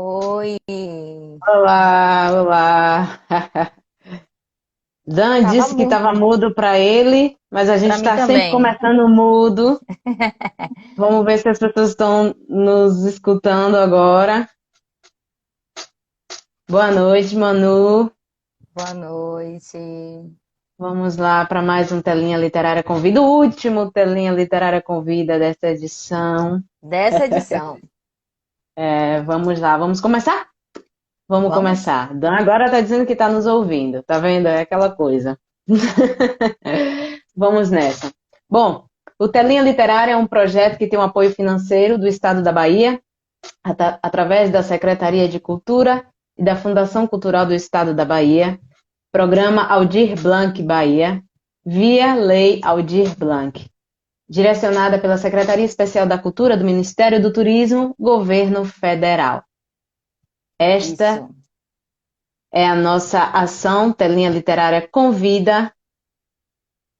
Oi, Olá, olá. Dan tava disse que estava mudo. mudo para ele, mas a gente Pra mim está sempre também. começando mudo. Vamos ver se as pessoas estão nos escutando agora. Boa noite, Manu. Boa noite. Vamos lá para mais um Telinha Literária Convida, o último Telinha Literária Convida desta edição. Dessa edição. Vamos lá, vamos começar? Vamos Vamos? começar. Dan agora está dizendo que está nos ouvindo, tá vendo? É aquela coisa. Vamos nessa. Bom, o Telinha Literária é um projeto que tem um apoio financeiro do Estado da Bahia, através da Secretaria de Cultura e da Fundação Cultural do Estado da Bahia, Programa Aldir Blanc Bahia, via Lei Aldir Blanc, direcionada pela Secretaria Especial da Cultura do Ministério do Turismo, Governo Federal. Esta Isso. é a nossa ação Telinha Literária Convida,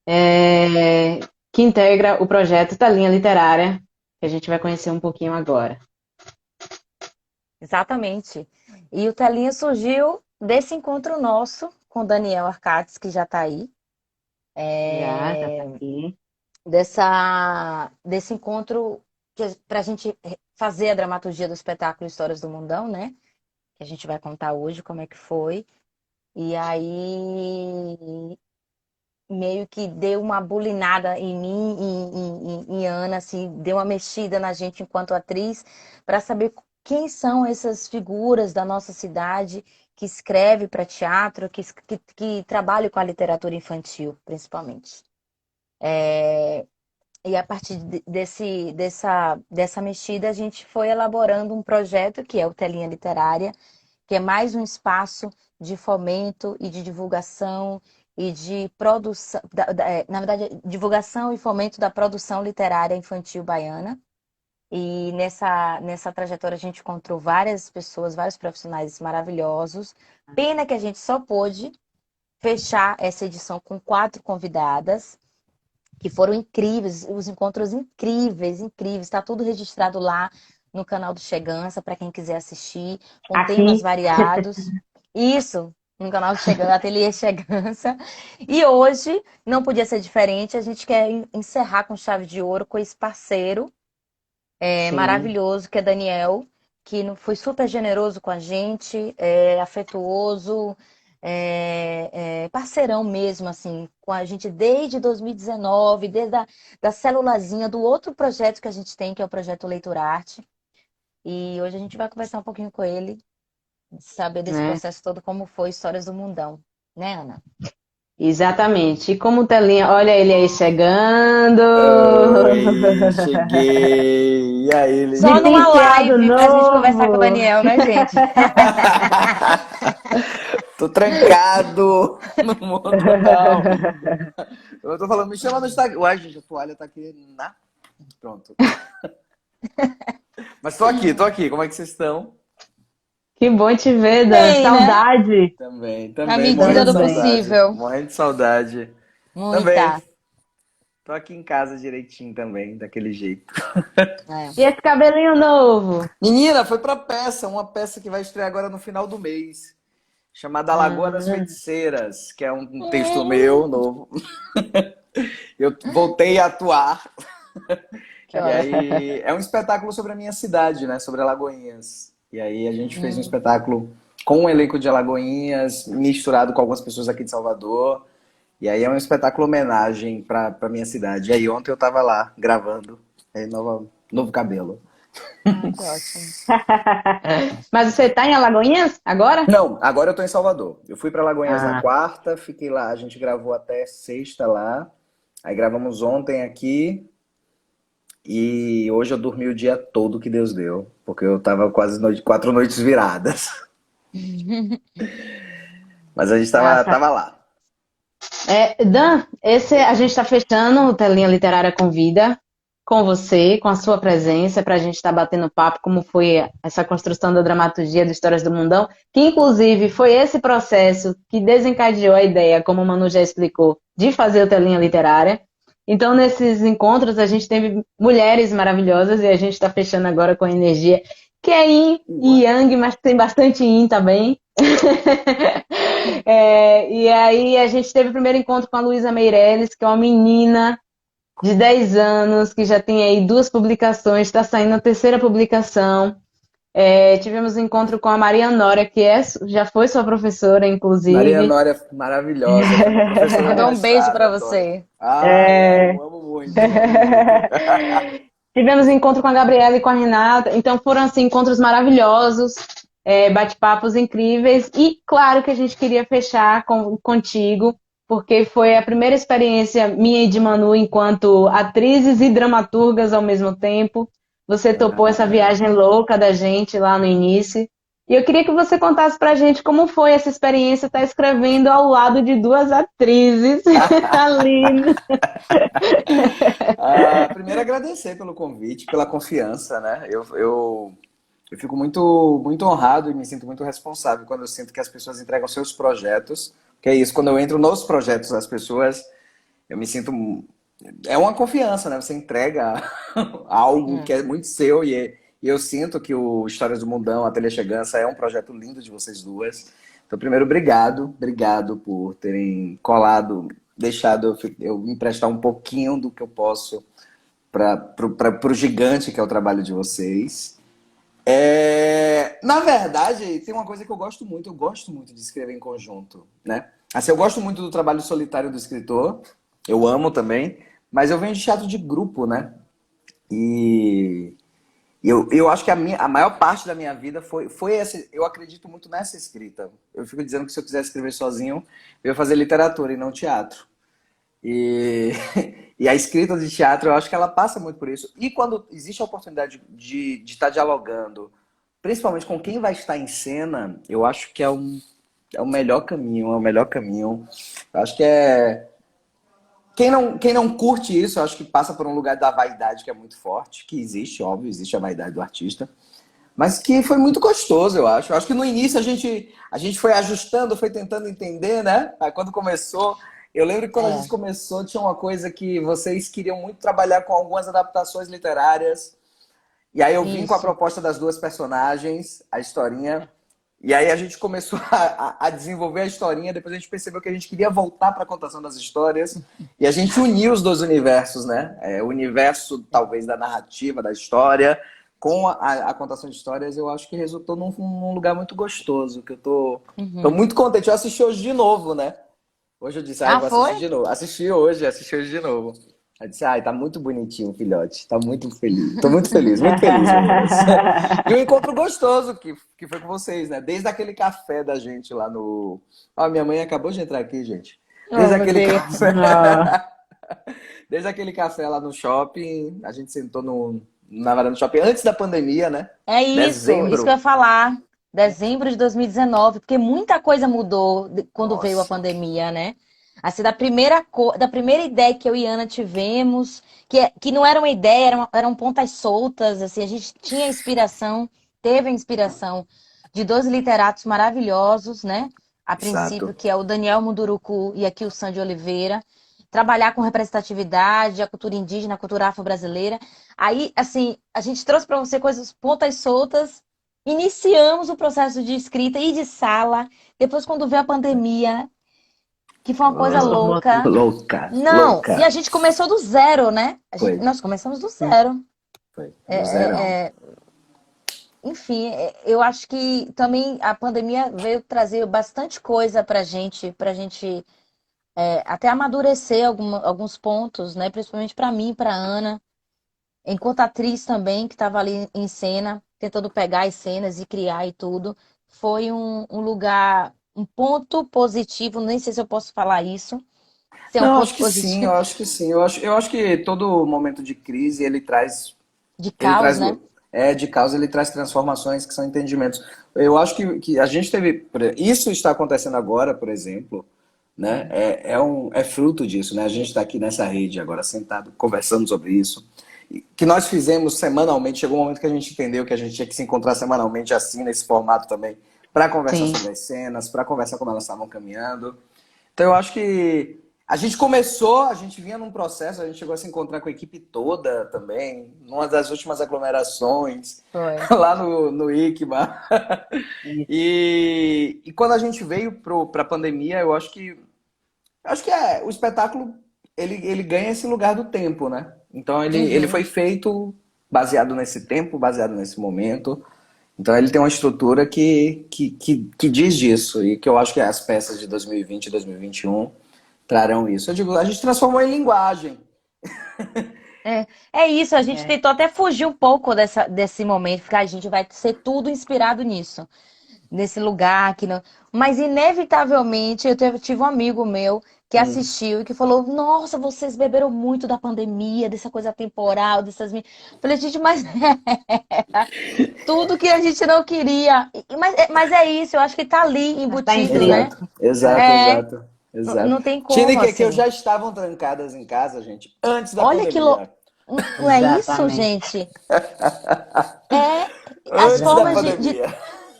é, que integra o projeto Telinha Literária, que a gente vai conhecer um pouquinho agora. Exatamente. E o Telinha surgiu desse encontro nosso com o Daniel Arcates, que já tá aí. Já tá aqui. Desse encontro pra gente fazer a dramaturgia do espetáculo Histórias do Mundão, né? Que a gente vai contar hoje como é que foi. E aí meio que deu uma bulinada em mim e em Ana, assim, deu uma mexida na gente enquanto atriz, para saber quem são essas figuras da nossa cidade que escreve para teatro, que trabalham com a literatura infantil, principalmente. E a partir dessa mexida, a gente foi elaborando um projeto que é o Telinha Literária, que é mais um espaço de fomento e de divulgação e de produção, na verdade, divulgação e fomento da produção literária infantil baiana. E nessa trajetória a gente encontrou várias pessoas, vários profissionais maravilhosos. Pena que a gente só pôde fechar essa edição com 4 convidadas, que foram incríveis, os encontros incríveis, incríveis. Está tudo registrado lá no canal do Chegança, para quem quiser assistir, com temas Aqui, variados. Isso, no canal do Chegança, Ateliê Chegança. E hoje, não podia ser diferente, a gente quer encerrar com chave de ouro com esse parceiro sim, maravilhoso, que é Daniel, que foi super generoso com a gente, afetuoso, parceirão mesmo, assim, com a gente desde 2019, desde da célulazinha do outro projeto que a gente tem, que é o projeto Leitura Arte. E hoje a gente vai conversar um pouquinho com ele, saber desse né? processo todo, como foi Histórias do Mundão. Né, Ana? Exatamente. E como Telinha, olha ele aí chegando. Oi, cheguei. E aí, Só De numa Lili? penteado live pra gente conversar com o novo. Daniel, né, gente? Tô trancado no mundo, não. Eu tô falando, me chama no Instagram. Uai, gente, a toalha tá aqui na. Pronto. Mas tô aqui. Como é que vocês estão? Que bom te ver, Dan. Bem, né? Saudade. Na Também, morrendo medida de do Também. saudade. possível. Morrendo de saudade. Também. Muita. Tô aqui em casa direitinho também, daquele jeito. É. E esse cabelinho novo? Menina, foi pra peça, uma peça que vai estrear agora no final do mês, chamada A Lagoa das Ah, Feiticeiras, que é um texto meu novo. Eu voltei a atuar. Que E ótimo. aí é um espetáculo sobre a minha cidade, né? Sobre Alagoinhas. E aí a gente fez um Hum. espetáculo com um elenco de Alagoinhas, misturado com algumas pessoas aqui de Salvador. E aí é um espetáculo homenagem pra minha cidade. E aí ontem eu tava lá gravando. Aí novo cabelo. Ah, que ótimo. Mas você tá em Alagoinhas agora? Não, agora eu tô em Salvador. Eu fui pra Alagoinhas na Ah, quarta, fiquei lá, a gente gravou até sexta lá. Aí gravamos ontem aqui. E hoje eu dormi o dia todo que Deus deu, porque eu tava quase 4 noites viradas. Mas a gente tá. tava lá. Dan, esse a gente está fechando o Telinha Literária Convida com você, com a sua presença, para a gente estar batendo papo, como foi essa construção da dramaturgia de Histórias do Mundão, que inclusive foi esse processo que desencadeou a ideia, como o Manu já explicou, de fazer o Telinha Literária. Então, nesses encontros, a gente teve mulheres maravilhosas e a gente está fechando agora com a energia que é yin e yang, mas tem bastante yin também. E aí a gente teve o primeiro encontro com a Luísa Meirelles, que é uma menina de 10 anos, que já tem aí 2 publicações, está saindo a terceira publicação. Tivemos um encontro com a Maria Nora, que já foi sua professora, Maria inclusive. Nória, maravilhosa, foi minha professora no Mandou um beijo mestrado, para adoro. você. Ai, amo muito, amo muito. Tivemos um encontro com a Gabriela e com a Renata, então foram assim, encontros maravilhosos, bate-papos incríveis, e claro que a gente queria fechar contigo, porque foi a primeira experiência minha e de Manu enquanto atrizes e dramaturgas ao mesmo tempo. Você topou essa Ah, viagem louca da gente lá no início. E eu queria que você contasse pra gente como foi essa experiência estar escrevendo ao lado de 2 atrizes ali. primeiro agradecer pelo convite, pela confiança, né? Eu fico muito honrado e me sinto muito responsável quando eu sinto que as pessoas entregam seus projetos, que é isso, quando eu entro nos projetos das pessoas, eu me sinto. É uma confiança, né? Você entrega algo que é muito seu e eu sinto que o Histórias do Mundão, a Telechegança, é um projeto lindo de vocês duas. Então, primeiro, obrigado por terem colado, deixado eu emprestar um pouquinho do que eu posso para o gigante que é o trabalho de vocês. Na verdade, tem uma coisa que eu gosto muito de escrever em conjunto, né? Assim, eu gosto muito do trabalho solitário do escritor, eu amo também, mas eu venho de teatro de grupo, né? E eu acho que a maior parte da minha vida foi essa. Eu acredito muito nessa escrita. Eu fico dizendo que se eu quisesse escrever sozinho, eu ia fazer literatura e não teatro. E, e a escrita de teatro, eu acho que ela passa muito por isso. E quando existe a oportunidade de estar dialogando, principalmente com quem vai estar em cena, eu acho que é o melhor caminho, é o melhor caminho. Eu acho que é. Quem não curte isso, eu acho que passa por um lugar da vaidade que é muito forte, que existe, óbvio, existe a vaidade do artista, mas que foi muito gostoso, eu acho. Eu acho que no início a gente foi ajustando, foi tentando entender, né? Aí quando começou, eu lembro que quando a gente É, começou, tinha uma coisa que vocês queriam muito trabalhar com algumas adaptações literárias. E aí eu vim com a isso. proposta das duas personagens, a historinha. E aí a gente começou a desenvolver a historinha, depois a gente percebeu que a gente queria voltar para a contação das histórias. E a gente uniu os dois universos, né? O universo, talvez, da narrativa, da história, com a contação de histórias, eu acho que resultou num lugar muito gostoso, que eu tô Uhum. muito contente. Eu assisti hoje de novo, né? Hoje eu disse, eu Ah, vou assistir foi? de novo. Assisti hoje de novo. Eu disse, tá muito bonitinho, filhote. Tá muito feliz. Tô muito feliz, meninas. E um encontro gostoso que foi com vocês, né? Desde aquele café da gente lá no. Minha mãe acabou de entrar aqui, gente. Oh, Desde meu aquele Deus. café. Ah, Desde aquele café lá no shopping, a gente sentou na varanda do shopping antes da pandemia, né? É isso que eu ia Dezembro. falar. Dezembro de 2019, porque muita coisa mudou quando veio a Nossa. pandemia, né? Assim, da primeira ideia que eu e Ana tivemos, que não era uma ideia, eram pontas soltas, assim, a gente tinha inspiração, teve a inspiração de 2 literatos maravilhosos, né? A princípio, Exato. que é o Daniel Munduruku e aqui o Sandy Oliveira. Trabalhar com representatividade, a cultura indígena, a cultura afro-brasileira. Aí, assim, a gente trouxe para você coisas pontas soltas, iniciamos o processo de escrita e de sala. Depois, quando veio a pandemia, que foi uma coisa transformou louca. tudo. Louca, Não, e a louca. gente começou do zero, né? Foi, Nós começamos do zero. foi. Do zerão. É, é, é, enfim, eu acho que também a pandemia veio trazer bastante coisa pra gente até amadurecer alguns pontos, né? Principalmente pra mim, pra Ana. Enquanto atriz também, que estava ali em cena, tentando pegar as cenas e criar e tudo, foi um lugar, um ponto positivo, nem sei se eu posso falar isso, se é um Não, ponto acho que sim, eu positivo acho que sim. Eu acho que todo momento de crise de ele caos, traz, né? de causa, ele traz transformações que são entendimentos. Eu acho que a gente teve, isso está acontecendo agora, por exemplo, né? É fruto disso, né? A gente está aqui nessa rede agora, sentado, conversando sobre isso. Que nós fizemos semanalmente, chegou um momento que a gente entendeu que a gente tinha que se encontrar semanalmente assim, nesse formato também, para conversar Sim. sobre as cenas, para conversar como elas estavam caminhando. Então eu acho que A gente começou, a gente vinha num processo, a gente chegou a se encontrar com a equipe toda também, numa das últimas aglomerações, Foi. lá no ICMA. Isso. E quando a gente veio para a pandemia, o espetáculo ele ganha esse lugar do tempo, né? Então ele Uhum. foi feito baseado nesse tempo, baseado nesse momento. Então ele tem uma estrutura que diz disso, e que eu acho que as peças de 2020 e 2021 trarão isso. Eu digo, a gente transformou em linguagem. É isso, a gente É. tentou até fugir um pouco desse momento, porque a gente vai ser tudo inspirado nisso, nesse lugar que não. Mas inevitavelmente tive um amigo meu que Hum. assistiu e que falou: Nossa, vocês beberam muito da pandemia, dessa coisa temporal, dessas. Falei, gente, mas tudo que a gente não queria. Mas é isso, eu acho que tá ali Tá embutido, né? intrínseco. Exato, exato, É, exato, exato. não tem Tina e como, Keke assim. já estavam trancadas em casa, gente, antes da Olha que louco. pandemia. Não é isso, Exatamente. gente? É as Antes da formas pandemia.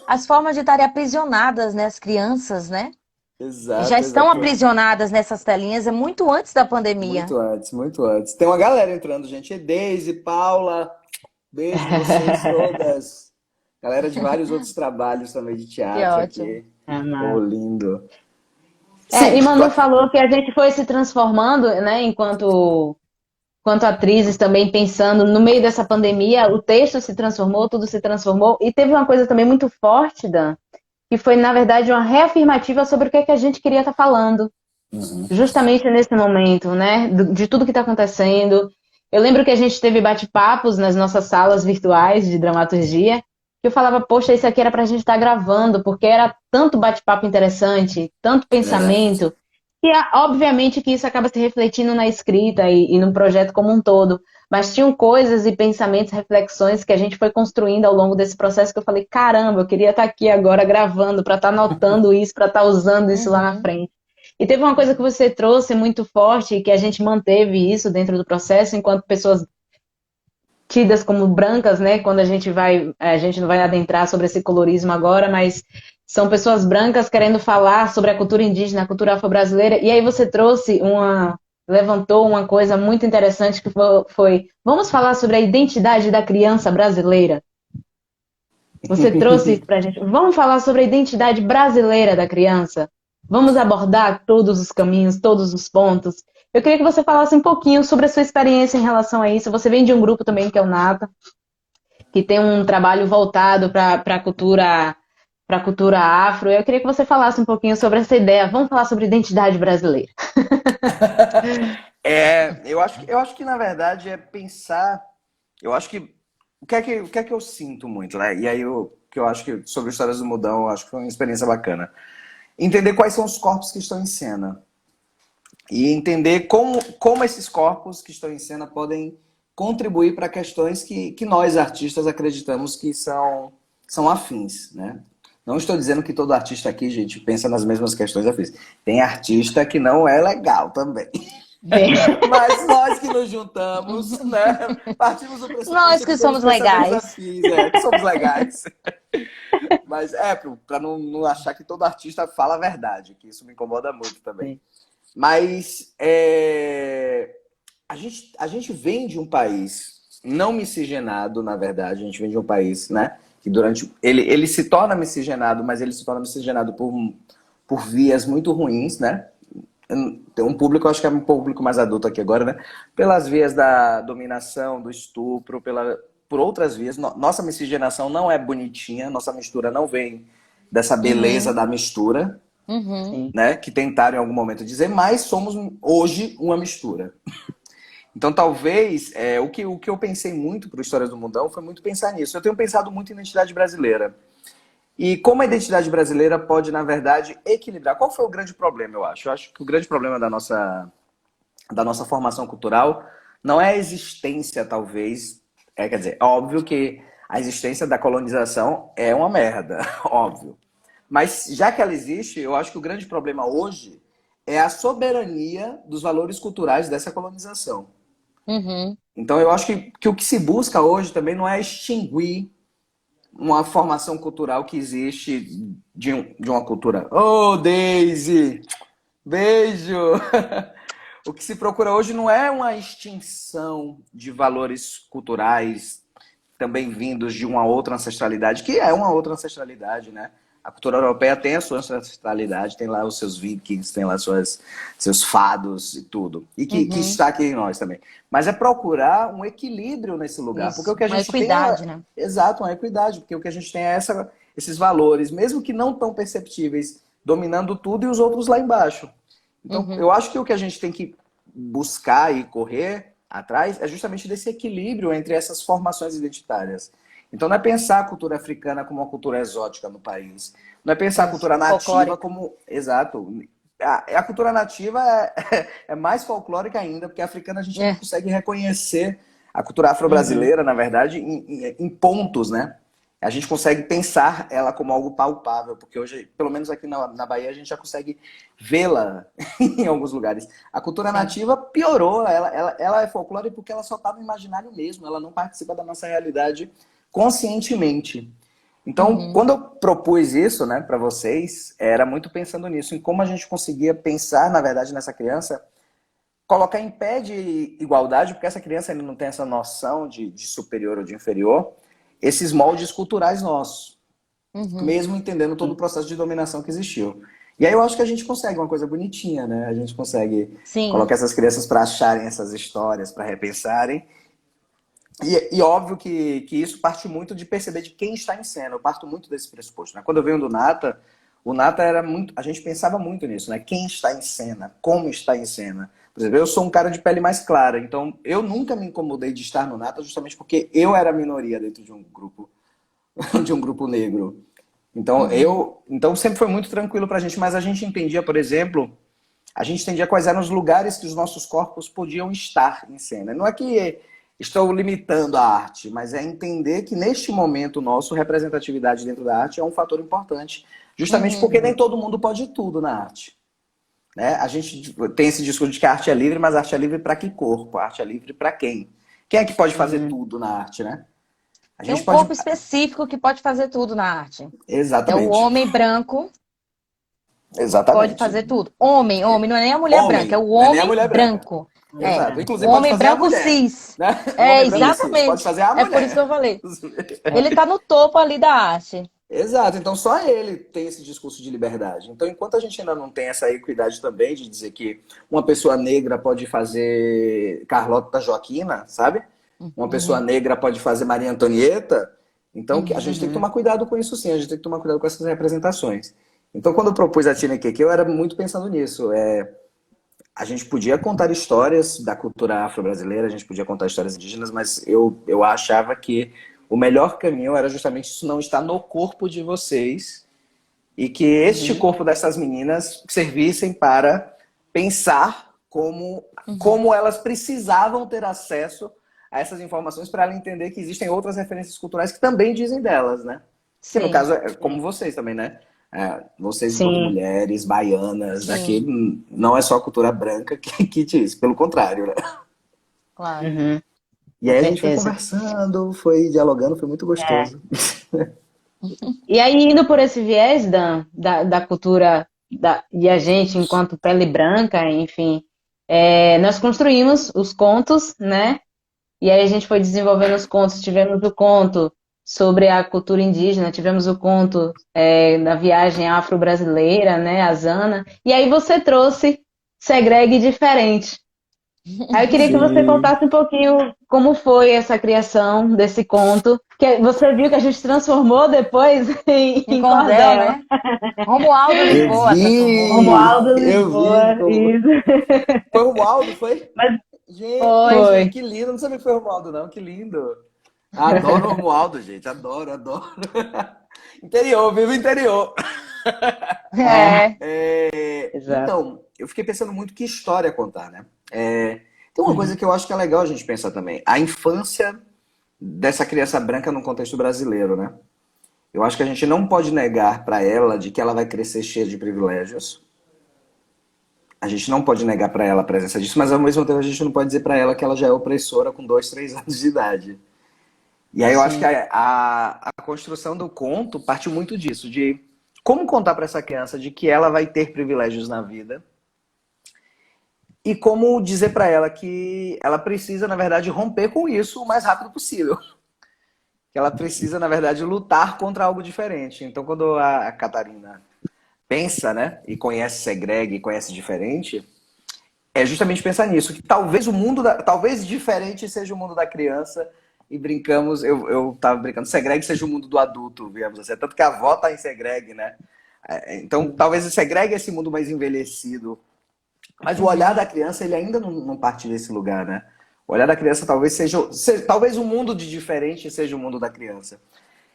as formas de estarem aprisionadas, né? As crianças, né? Já Exato, estão exato. aprisionadas nessas telinhas é muito antes da pandemia. Muito antes, muito antes. Tem uma galera entrando, gente. Deise, Paula, beijo vocês todas. Galera de vários outros trabalhos também de Que teatro ótimo. aqui. É Oh, massa. lindo. E Sim, Manu falou que a gente foi se transformando, né, enquanto atrizes também pensando no meio dessa pandemia, o texto se transformou, tudo se transformou, e teve uma coisa também muito forte, Dan, que foi, na verdade, uma reafirmativa sobre o que é que a gente queria estar falando, Uhum. justamente nesse momento, né, de tudo que está acontecendo. Eu lembro que a gente teve bate-papos nas nossas salas virtuais de dramaturgia, que eu falava, poxa, isso aqui era para a gente estar gravando, porque era tanto bate-papo interessante, tanto É. pensamento, e obviamente que isso acaba se refletindo na escrita e no projeto como um todo. Mas tinham coisas e pensamentos, reflexões que a gente foi construindo ao longo desse processo que eu falei, caramba, eu queria estar aqui agora gravando, para estar anotando isso, para estar usando isso lá na Uhum. frente. E teve uma coisa que você trouxe muito forte, e que a gente manteve isso dentro do processo, enquanto pessoas tidas como brancas, né? Quando a gente não vai adentrar sobre esse colorismo agora, mas são pessoas brancas querendo falar sobre a cultura indígena, a cultura afro-brasileira. E aí você levantou uma coisa muito interessante que foi, vamos falar sobre a identidade da criança brasileira. Você trouxe isso pra gente. Vamos falar sobre a identidade brasileira da criança. Vamos abordar todos os caminhos, todos os pontos. Eu queria que você falasse um pouquinho sobre a sua experiência em relação a isso. Você vem de um grupo também que é o Nata, que tem um trabalho voltado para a cultura afro. Eu queria que você falasse um pouquinho sobre essa ideia. Vamos falar sobre identidade brasileira. Eu acho que na verdade é pensar. Eu acho que o que é que eu sinto muito, né? E aí que eu acho que sobre histórias do Mudão, eu acho que foi uma experiência bacana. Entender quais são os corpos que estão em cena. E entender como esses corpos que estão em cena podem contribuir para questões que nós, artistas, acreditamos que são afins, né? Não estou dizendo que todo artista aqui, gente, pensa nas mesmas questões afins. Tem artista que não é legal também. Mas nós que nos juntamos, né, partimos do Nós pressuposto que que temos somos pensamentos legais. afins, que somos legais. Mas para não achar que todo artista fala a verdade, que isso me incomoda muito também. Mas a gente vem de um país não miscigenado, na verdade, a gente vem de um país, né, que durante ele se torna miscigenado, mas ele se torna miscigenado por vias muito ruins, né? Tem um público, eu acho que é um público mais adulto aqui agora, né? Pelas vias da dominação, do estupro, por outras vias. Nossa miscigenação não é bonitinha, nossa mistura não vem dessa beleza Uhum. da mistura, Uhum. Sim. né? Que tentaram em algum momento dizer, mas somos hoje uma mistura. Então, talvez, o que eu pensei muito para Histórias do Mundão foi muito pensar nisso. Eu tenho pensado muito em identidade brasileira. E como a identidade brasileira pode, na verdade, equilibrar. Qual foi o grande problema, eu acho? Eu acho que o grande problema da nossa formação cultural não é a existência, talvez. Quer dizer, é óbvio que a existência da colonização é uma merda, óbvio. Mas já que ela existe, eu acho que o grande problema hoje é a soberania dos valores culturais dessa colonização. Uhum. Então eu acho que o que se busca hoje também não é extinguir uma formação cultural que existe de uma cultura. Oh, Daisy! Beijo! O que se procura hoje não é uma extinção de valores culturais também vindos de uma outra ancestralidade, que é uma outra ancestralidade, né? A cultura europeia tem a sua ancestralidade, tem lá os seus vikings, tem lá seus fados e tudo. E que Uhum. está aqui em nós também. Mas é procurar um equilíbrio nesse lugar. Porque o Isso, que a uma gente tem equidade, né? Exato, uma equidade. Porque o que a gente tem é esses valores, mesmo que não tão perceptíveis, dominando tudo e os outros lá embaixo. Então, Uhum. eu acho que o que a gente tem que buscar e correr atrás é justamente desse equilíbrio entre essas formações identitárias. Então, não é pensar a cultura africana como uma cultura exótica no país. Não é pensar a Isso, cultura nativa folclórica. como... Exato. A cultura nativa é mais folclórica ainda, porque a africana a gente ainda É. consegue reconhecer a cultura Uhum. afro-brasileira, na verdade, em pontos, né? A gente consegue pensar ela como algo palpável, porque hoje, pelo menos aqui na Bahia, a gente já consegue vê-la em alguns lugares. A cultura Sim. nativa piorou, ela é folclore porque ela só está no imaginário mesmo, ela não participa da nossa realidade conscientemente. Então, Uhum. quando eu propus isso, né, para vocês, era muito pensando nisso, em como a gente conseguia pensar, na verdade, nessa criança, colocar em pé de igualdade, porque essa criança ainda não tem essa noção de superior ou de inferior, esses moldes culturais nossos, Uhum. mesmo entendendo todo o processo de dominação que existiu. E aí eu acho que a gente consegue uma coisa bonitinha, né? A gente consegue Sim. colocar essas crianças para acharem essas histórias, para repensarem. E óbvio que isso parte muito de perceber de quem está em cena. Eu parto muito desse pressuposto, né? Quando eu venho do Nata, o Nata era muito. A gente pensava muito nisso, né? Quem está em cena, como está em cena. Por exemplo, eu sou um cara de pele mais clara, então eu nunca me incomodei de estar no Nata justamente porque eu era a minoria dentro de um grupo, de um grupo negro. Uhum. Então sempre foi muito tranquilo pra gente, mas a gente entendia, por exemplo, a gente entendia quais eram os lugares que os nossos corpos podiam estar em cena. Não é que estou limitando a arte, mas é entender que neste momento nosso, representatividade dentro da arte é um fator importante, justamente Uhum. porque nem todo mundo pode tudo na arte. Né? A gente tem esse discurso de que a arte é livre, mas a arte é livre para que corpo? A arte é livre para quem? Quem é que pode fazer Uhum. tudo na arte, né? A Tem gente um pode. corpo específico que pode fazer tudo na arte. É o Exatamente. homem branco, pode Exatamente. fazer tudo. Homem, homem, não é nem a mulher branca, é Homem, o não é nem a homem mulher branca. branco. Mulher É, Exato. branca. o Inclusive pode homem fazer a branco mulher. cis. Né? O É, homem branco cis pode exatamente. fazer a É por isso que eu mulher. falei. Ele tá no topo ali da arte. Exato. Então só ele tem esse discurso de liberdade. Então enquanto a gente ainda não tem essa equidade também de dizer que uma pessoa negra pode fazer Carlota Joaquina, sabe? Uma pessoa Uhum, negra pode fazer Maria Antonieta. Então a uhum, gente tem que Uhum. tomar cuidado com isso sim. A gente tem que tomar cuidado com essas representações. Então quando eu propus a Tina Keke, eu era muito pensando nisso. A gente podia contar histórias da cultura afro-brasileira, a gente podia contar histórias indígenas, mas eu achava que o melhor caminho era justamente isso não estar no corpo de vocês e que este Uhum. corpo dessas meninas servissem para pensar uhum. como elas precisavam ter acesso a essas informações para ela entender que existem outras referências culturais que também dizem delas, né? Que no Sim, caso é como Sim. vocês também, né? Vocês, enquanto Sim. mulheres baianas, aqui sim, não é só a cultura branca que diz, pelo contrário, né? claro. Uhum. E Com aí a gente foi certeza. conversando, foi dialogando, foi muito É. gostoso. E aí, indo por esse viés da cultura e a gente, enquanto pele branca, enfim, nós construímos os contos, né? E aí a gente foi desenvolvendo os contos. Tivemos o conto sobre a cultura indígena, tivemos o conto da viagem afro-brasileira, né? A Zana. E aí você trouxe Segregue Diferente. Aí eu queria que você Sim. contasse um pouquinho como foi essa criação desse conto, que você viu que a gente transformou depois Em em cordel, cordel. né? Romualdo Lisboa transformou. Romualdo Eu vi Lisboa, como... isso. Foi o Romualdo, foi? Mas Gente, Foi. foi. que lindo, não sabia que foi o Romualdo não, que lindo. Adoro o Romualdo, gente, adoro, adoro. Interior, vivo interior. É, É. exato. Então, eu fiquei pensando muito que história contar, né? Tem uma coisa Uhum, que eu acho que é legal a gente pensar também. A infância dessa criança branca no contexto brasileiro, né? Eu acho que a gente não pode negar para ela de que ela vai crescer cheia de privilégios. A gente não pode negar para ela a presença disso, mas ao mesmo tempo a gente não pode dizer para ela que ela já é opressora com 2, 3 anos de idade. E aí eu acho que sim. a construção do conto parte muito disso, de como contar para essa criança de que ela vai ter privilégios na vida e como dizer para ela que ela precisa, na verdade, romper com isso o mais rápido possível. Que ela precisa, na verdade, lutar contra algo diferente. Então, quando a Catarina pensa, né, e conhece Segreg e conhece diferente, é justamente pensar nisso, que talvez talvez diferente seja o mundo da criança, e brincamos, eu tava brincando, Segreg seja o mundo do adulto, digamos assim, tanto que a avó tá em Segreg, né? Então, talvez o Segreg é esse mundo mais envelhecido, mas o olhar da criança, ele ainda não parte desse lugar, né? O olhar da criança talvez talvez o mundo de diferente seja o mundo da criança.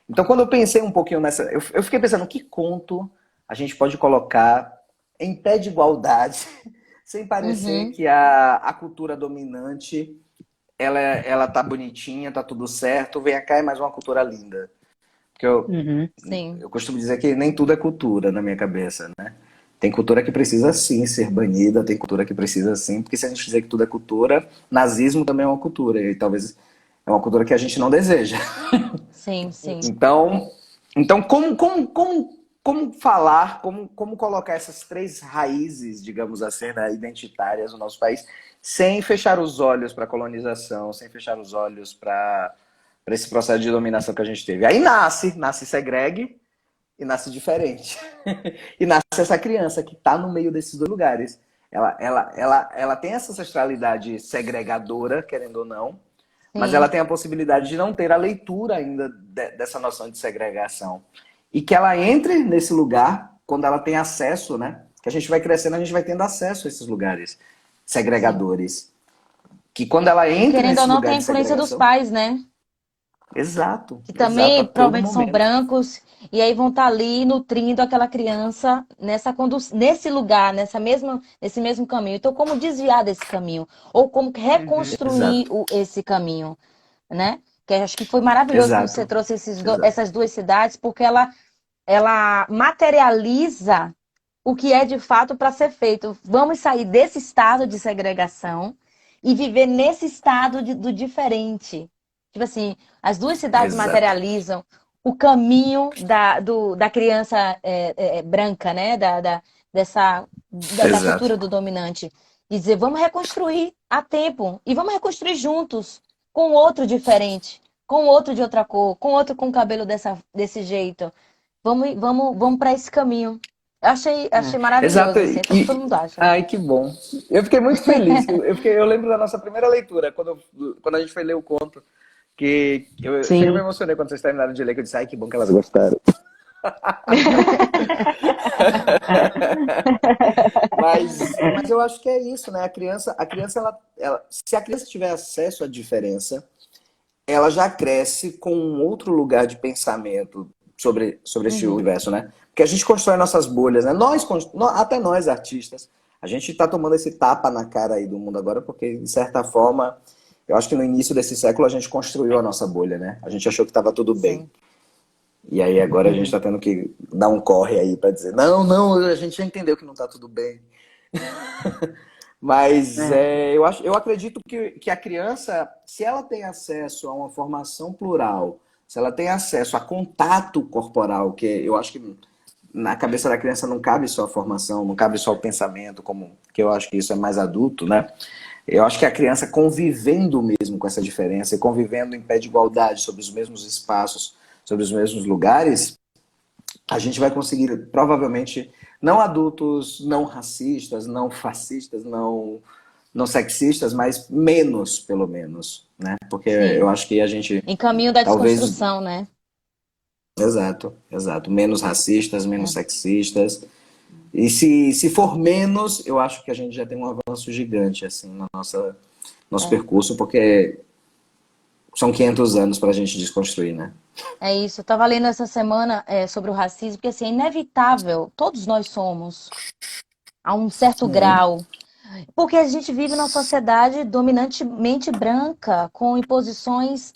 Então, quando eu pensei um pouquinho nessa, eu fiquei pensando, que conto a gente pode colocar em pé de igualdade, sem parecer que a cultura dominante, ela tá bonitinha, tá tudo certo, vem cá, é mais uma cultura linda. Porque Sim. eu costumo dizer que nem tudo é cultura na minha cabeça, né? Tem cultura que precisa sim ser banida, tem cultura que precisa sim, porque se a gente dizer que tudo é cultura, nazismo também é uma cultura, e talvez é uma cultura que a gente não deseja. Sim, sim. Então como falar, como colocar essas três raízes, digamos assim, né, identitárias no nosso país, sem fechar os olhos para a colonização, sem fechar os olhos para esse processo de dominação que a gente teve. Aí nasce Segreg e nasce diferente. E nasce essa criança que está no meio desses dois lugares. Ela tem essa ancestralidade segregadora, querendo ou não, mas Sim. ela tem a possibilidade de não ter a leitura ainda dessa noção de segregação. E que ela entre nesse lugar quando ela tem acesso, né? Que a gente vai crescendo, a gente vai tendo acesso a esses lugares segregadores. Que quando ela entra Querendo ou nesse não, lugar tem a de influência dos segregação... pais, né? Exato, Que exato, a também todo provavelmente são momento. brancos, e aí vão estar ali nutrindo aquela criança nesse lugar, nesse mesmo caminho. Então, como desviar desse caminho? Ou como reconstruir Exato, esse caminho, né? Que eu acho que foi maravilhoso quando você exato, trouxe exato. essas duas cidades, porque ela materializa o que é de fato para ser feito. Vamos sair desse estado de segregação e viver nesse estado do diferente. Tipo assim, as duas cidades Exato, materializam o caminho da criança branca, né? Da exato. cultura do dominante. E dizer, vamos reconstruir a tempo. E vamos reconstruir juntos, com outro diferente, com outro de outra cor, com outro com cabelo desse jeito. Vamos para esse caminho. Achei Exato. maravilhoso, assim. Então, todo mundo acha. Ai, que bom. Eu fiquei muito feliz. Eu lembro da nossa primeira leitura, quando a gente foi ler o conto, que eu chega me Sim. emocionei quando vocês terminaram de ler, que eu disse, ai, que bom que elas gostaram. Mas eu acho que é isso, né? Se a criança tiver acesso à diferença, ela já cresce com um outro lugar de pensamento sobre esse Uhum. universo, né? Porque a gente constrói nossas bolhas, né? Até nós, artistas, a gente está tomando esse tapa na cara aí do mundo agora, porque, de certa forma, eu acho que no início desse século a gente construiu a nossa bolha, né? A gente achou que estava tudo bem. Sim. E aí agora a gente está tendo que dar um corre aí para dizer, não, a gente já entendeu que não está tudo bem. Mas É. eu acredito que a criança, se ela tem acesso a uma formação plural, se ela tem acesso a contato corporal, que eu acho que na cabeça da criança não cabe só a formação, não cabe só o pensamento, que eu acho que isso é mais adulto, né? Eu acho que a criança convivendo mesmo com essa diferença, e convivendo em pé de igualdade, sobre os mesmos espaços, sobre os mesmos lugares, a gente vai conseguir, provavelmente, não adultos não racistas, não fascistas, não sexistas, mas menos, pelo menos, né? Porque eu Sim. acho que a gente, Em caminho da talvez, desconstrução, né? exato, menos racistas, menos É. sexistas. E se for menos, eu acho que a gente já tem um avanço gigante, assim, no nosso É. percurso, porque são 500 anos para a gente desconstruir, né? É isso. Eu estava lendo essa semana sobre o racismo, porque assim, é inevitável, todos nós somos, a um certo grau. Porque a gente vive numa sociedade dominantemente branca, com imposições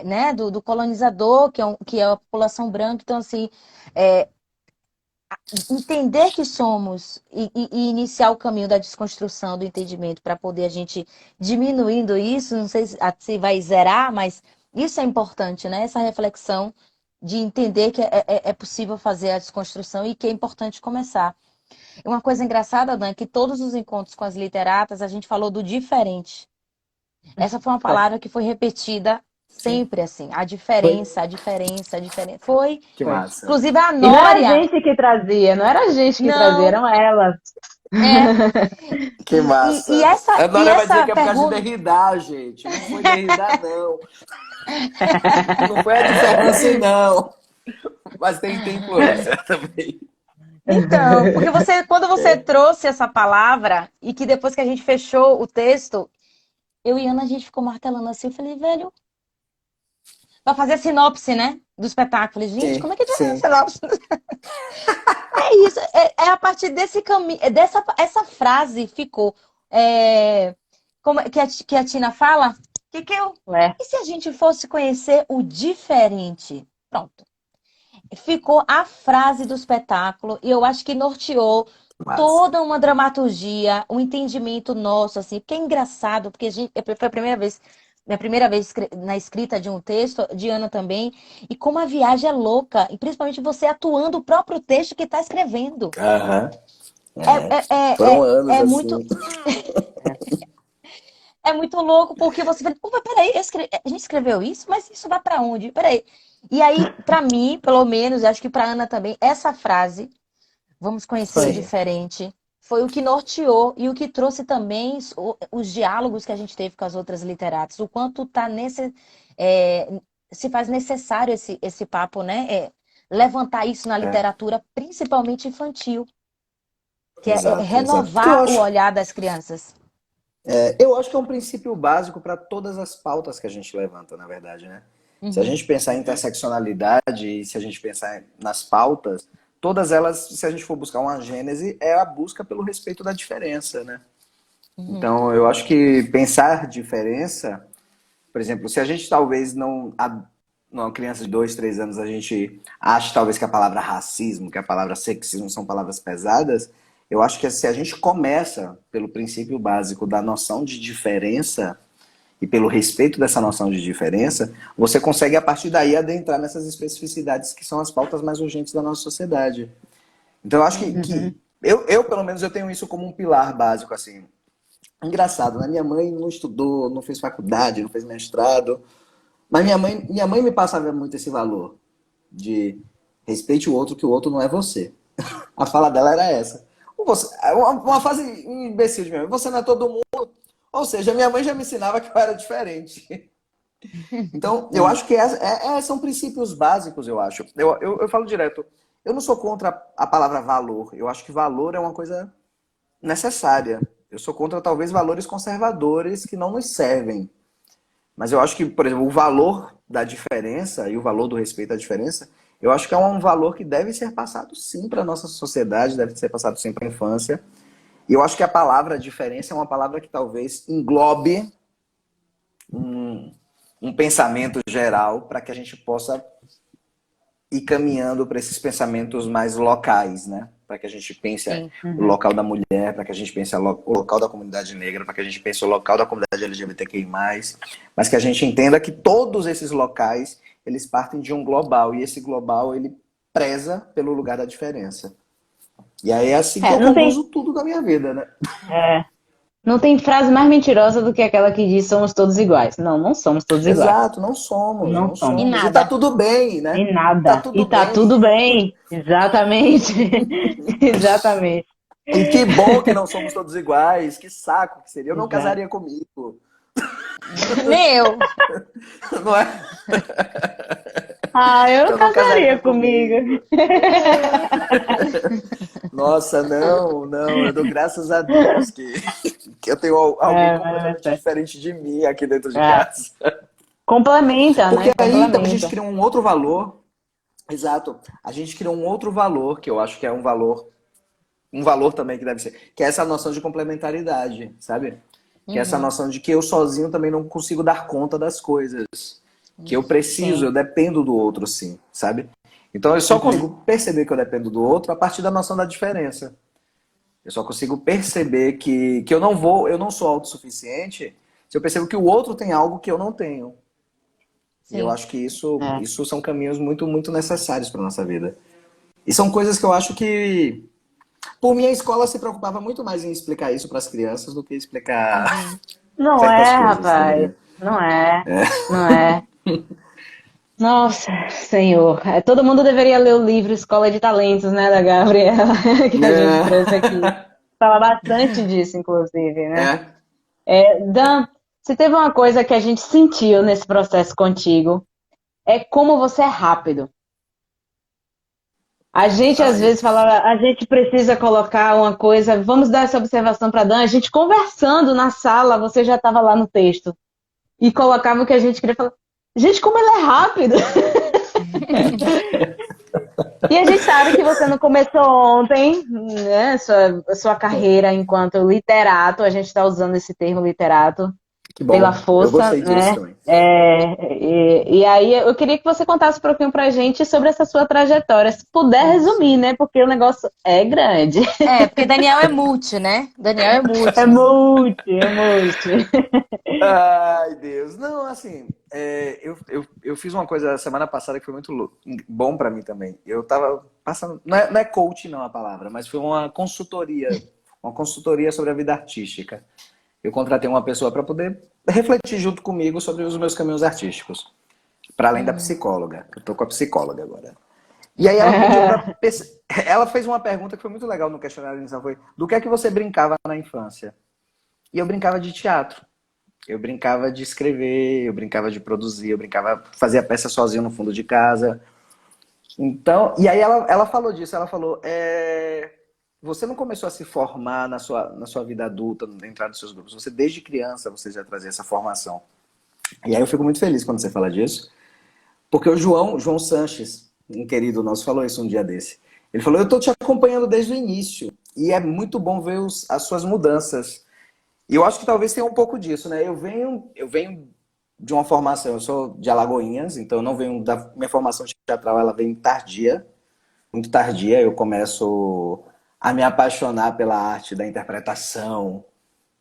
né, do colonizador, que é a população branca. Então, assim, é, entender que somos e iniciar o caminho da desconstrução do entendimento para poder a gente diminuindo isso, não sei se vai zerar, mas isso é importante, né? Essa reflexão de entender que é possível fazer a desconstrução e que é importante começar. Uma coisa engraçada, Dan, é que todos os encontros com as literatas a gente falou do diferente. Essa foi uma palavra que foi repetida Sim. sempre assim. A Foi. diferença, a diferença, a diferença. Foi. Que Foi. massa. Inclusive a E não era a Nória. gente que trazia, não era a gente que trazia, Não. eram elas. É. Que E massa. essa, A e Nora vai dizer essa que é por causa de pergunta. Derrida, gente. Não foi Derrida, não. Não foi a diferença, não. Mas tem influência também. Então, porque quando você trouxe essa palavra e que depois que a gente fechou o texto, eu e Ana, a gente ficou martelando assim. Eu falei, velho, vai fazer a sinopse, né? Do espetáculo. Gente, Sim, como é que a gente vai fazer sim. a sinopse? É isso, é a partir desse caminho, essa frase ficou. Como é que a Tina fala? Que eu. É. E se a gente fosse conhecer o diferente? Pronto. Ficou a frase do espetáculo e eu acho que norteou Massa. toda uma dramaturgia, um entendimento nosso, assim, porque é engraçado, porque foi a primeira vez, minha primeira vez na escrita de um texto, de Ana também, e como a viagem é louca, e principalmente você atuando o próprio texto que está escrevendo. Aham. É. É, é, Foram é, anos é muito, assim. é muito louco, porque você fala, pô, mas peraí, a gente escreveu isso, mas isso vai para onde? Peraí. E aí, para mim, pelo menos, acho que para Ana também, essa frase vamos conhecer o Foi. Sim. diferente. Foi o que norteou e o que trouxe também os diálogos que a gente teve com as outras literatas. O quanto se faz necessário esse papo, né? Levantar isso na É, literatura, principalmente infantil, que é exato, exato. Porque renovar o olhar das crianças. eu acho que é um princípio básico para todas as pautas que a gente levanta, na verdade, né? Se a Uhum, gente pensar em interseccionalidade e se a gente pensar nas pautas, todas elas, se a gente for buscar uma gênese, é a busca pelo respeito da diferença, né? uhum, Então, eu acho que pensar diferença, por exemplo, se a gente talvez não, uma criança de 2, 3 anos, a gente acha talvez que a palavra racismo, que a palavra sexismo são palavras pesadas, eu acho que se a gente começa pelo princípio básico da noção de diferença e pelo respeito dessa noção de diferença, você consegue a partir daí adentrar nessas especificidades que são as pautas mais urgentes da nossa sociedade. Então, eu acho Uhum. eu, pelo menos, eu tenho isso como um pilar básico, assim. Engraçado, né? Minha mãe não estudou, não fez faculdade, não fez mestrado, mas minha mãe me passava muito esse valor de respeite o outro, que o outro não é você. A fala dela era essa. Uma fase imbecil de minha mãe. Você não é todo mundo. Ou seja, minha mãe já me ensinava que eu era diferente. Então, eu acho que são princípios básicos, eu acho. Eu falo direto. Eu não sou contra a palavra valor. Eu acho que valor é uma coisa necessária. Eu sou contra, talvez, valores conservadores que não nos servem. Mas eu acho que, por exemplo, o valor da diferença e o valor do respeito à diferença, eu acho que é um valor que deve ser passado sim para a nossa sociedade, deve ser passado sim para a infância. E eu acho que a palavra diferença é uma palavra que talvez englobe um pensamento geral para que a gente possa ir caminhando para esses pensamentos mais locais, né? Para que a gente pense sim. o local da mulher, para que a gente pense o local da comunidade negra, para que a gente pense o local da comunidade LGBTQI+, mas que a gente entenda que todos esses locais, eles partem de um global, e esse global, ele preza pelo lugar da diferença. E aí é assim que eu Não tem, conduzo tudo da minha vida, né? não tem frase mais mentirosa do que aquela que diz somos todos iguais. Não, não somos todos iguais. Exato, não somos, Não não E somos. somos. E tá nada. tudo bem, né? E Tá nada. E tudo tá bem. tudo bem. Exatamente. Exatamente. E que bom que não somos todos iguais, que saco que seria. Eu não Exato. casaria comigo, Nem eu. não é? Ah, eu Eu não não casaria casaria comigo. comigo. Nossa, não, não, eu dou graças a Deus que eu tenho alguém completamente É, diferente de mim aqui dentro de é. casa. Complementa, Porque né? aí então, a gente Complementa. cria um outro valor, exato, a gente cria um outro valor, que eu acho que é um valor também que deve ser, que é essa noção de complementaridade, sabe? Que é essa Uhum, noção de que eu sozinho também não consigo dar conta das coisas. Que eu preciso, sim. eu dependo do outro, sim, sabe? Então eu só Uhum. consigo perceber que eu dependo do outro a partir da noção da diferença. Eu só consigo perceber que eu não sou autossuficiente se eu percebo que o outro tem algo que eu não tenho. E eu Sim. acho que É. isso são caminhos muito, muito necessários para nossa vida. E são coisas que eu acho que Por mim, a escola se preocupava muito mais em explicar isso para as crianças do que explicar Uhum. Não certas é, coisas, tá rapaz. ligado? Não é. Não é. Nossa, Senhor. Todo mundo deveria ler o livro Escola de Talentos, né, da Gabriela, que a gente trouxe aqui. É. Fala bastante disso, inclusive, né? É. Dan, se teve uma coisa que a gente sentiu nesse processo contigo, é como você é rápido. A gente às Ai, vezes fala, a gente precisa colocar uma coisa, vamos dar essa observação para Dan. A gente conversando na sala, você já estava lá no texto e colocava o que a gente queria falar. Gente, como ele é rápido! E a gente sabe que você não começou ontem, né? Sua carreira enquanto literato, a gente está usando esse termo literato que pela bom. Eu força, gostei disso né? também. E aí eu queria que você contasse um pouquinho pra gente sobre essa sua trajetória, se puder Isso. resumir, né? Porque o negócio é grande. É, porque Daniel é multi, né? Daniel é É multi. multi, é multi. Ai, Deus. Não, assim, eu fiz uma coisa semana passada que foi muito bom pra mim também. Eu tava passando. Não é coach, não a palavra, mas foi uma consultoria. Uma consultoria sobre a vida artística. Eu contratei uma pessoa para poder refletir junto comigo sobre os meus caminhos artísticos. Para além da Uhum. psicóloga. Eu tô com a psicóloga agora. E aí ela pediu para. Ela fez uma pergunta que foi muito legal no questionário inicial. Foi: do que é que você brincava na infância? E eu brincava de teatro. Eu brincava de escrever, eu brincava de produzir, eu brincava, fazia peça sozinho no fundo de casa. Então, e aí ela falou disso, ela falou, você não começou a se formar na sua vida adulta, na entrada dos seus grupos, você desde criança você já trazia essa formação. E aí eu fico muito feliz quando você fala disso, porque o João Sanches, um querido nosso, falou isso um dia desse. Ele falou, eu tô te acompanhando desde o início, e é muito bom ver as suas mudanças. E eu acho que talvez tenha um pouco disso, né? Eu venho de uma formação, eu sou de Alagoinhas, então eu não venho da minha formação teatral, ela vem tardia, muito tardia. Eu começo a me apaixonar pela arte da interpretação,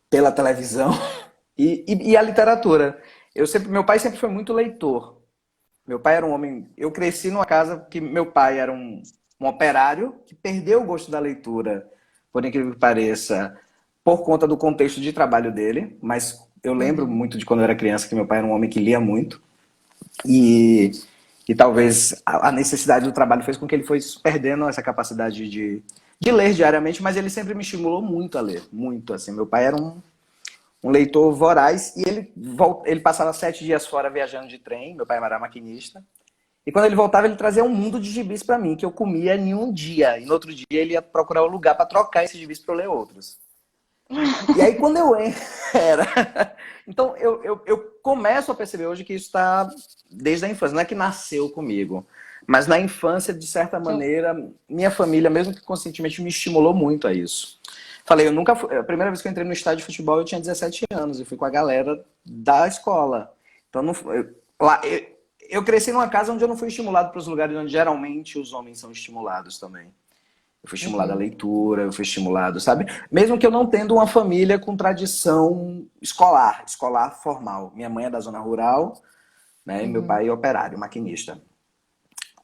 pela televisão e a literatura. Meu pai sempre foi muito leitor. Meu pai era um homem. Eu cresci numa casa que meu pai era um operário que perdeu o gosto da leitura, por incrível que pareça, por conta do contexto de trabalho dele. Mas eu lembro Uhum. muito de quando eu era criança que meu pai era um homem que lia muito. E, e talvez a necessidade do trabalho fez com que ele fosse perdendo essa capacidade de ler diariamente, mas ele sempre me estimulou muito a ler. Muito, assim. Meu pai era um leitor voraz e ele passava 7 dias fora viajando de trem. Meu pai era maquinista. E quando ele voltava, ele trazia um mundo de gibis para mim, que eu comia em um dia. E no outro dia ele ia procurar um lugar para trocar esses gibis para eu ler outros. E aí quando eu era. Então eu começo a perceber hoje que isso está desde a infância. Não é que nasceu comigo, mas na infância, de certa Sim. maneira, minha família, mesmo que conscientemente, me estimulou muito a isso. Falei, eu nunca fui. A primeira vez que eu entrei no estádio de futebol, eu tinha 17 anos e fui com a galera da escola. Então não, lá, eu cresci numa casa onde eu não fui estimulado para os lugares onde geralmente os homens são estimulados também. Eu fui estimulado à Uhum. leitura, eu fui estimulado, sabe? Mesmo que eu não tendo uma família com tradição escolar formal. Minha mãe é da zona rural, né? E meu Uhum. pai é operário, maquinista.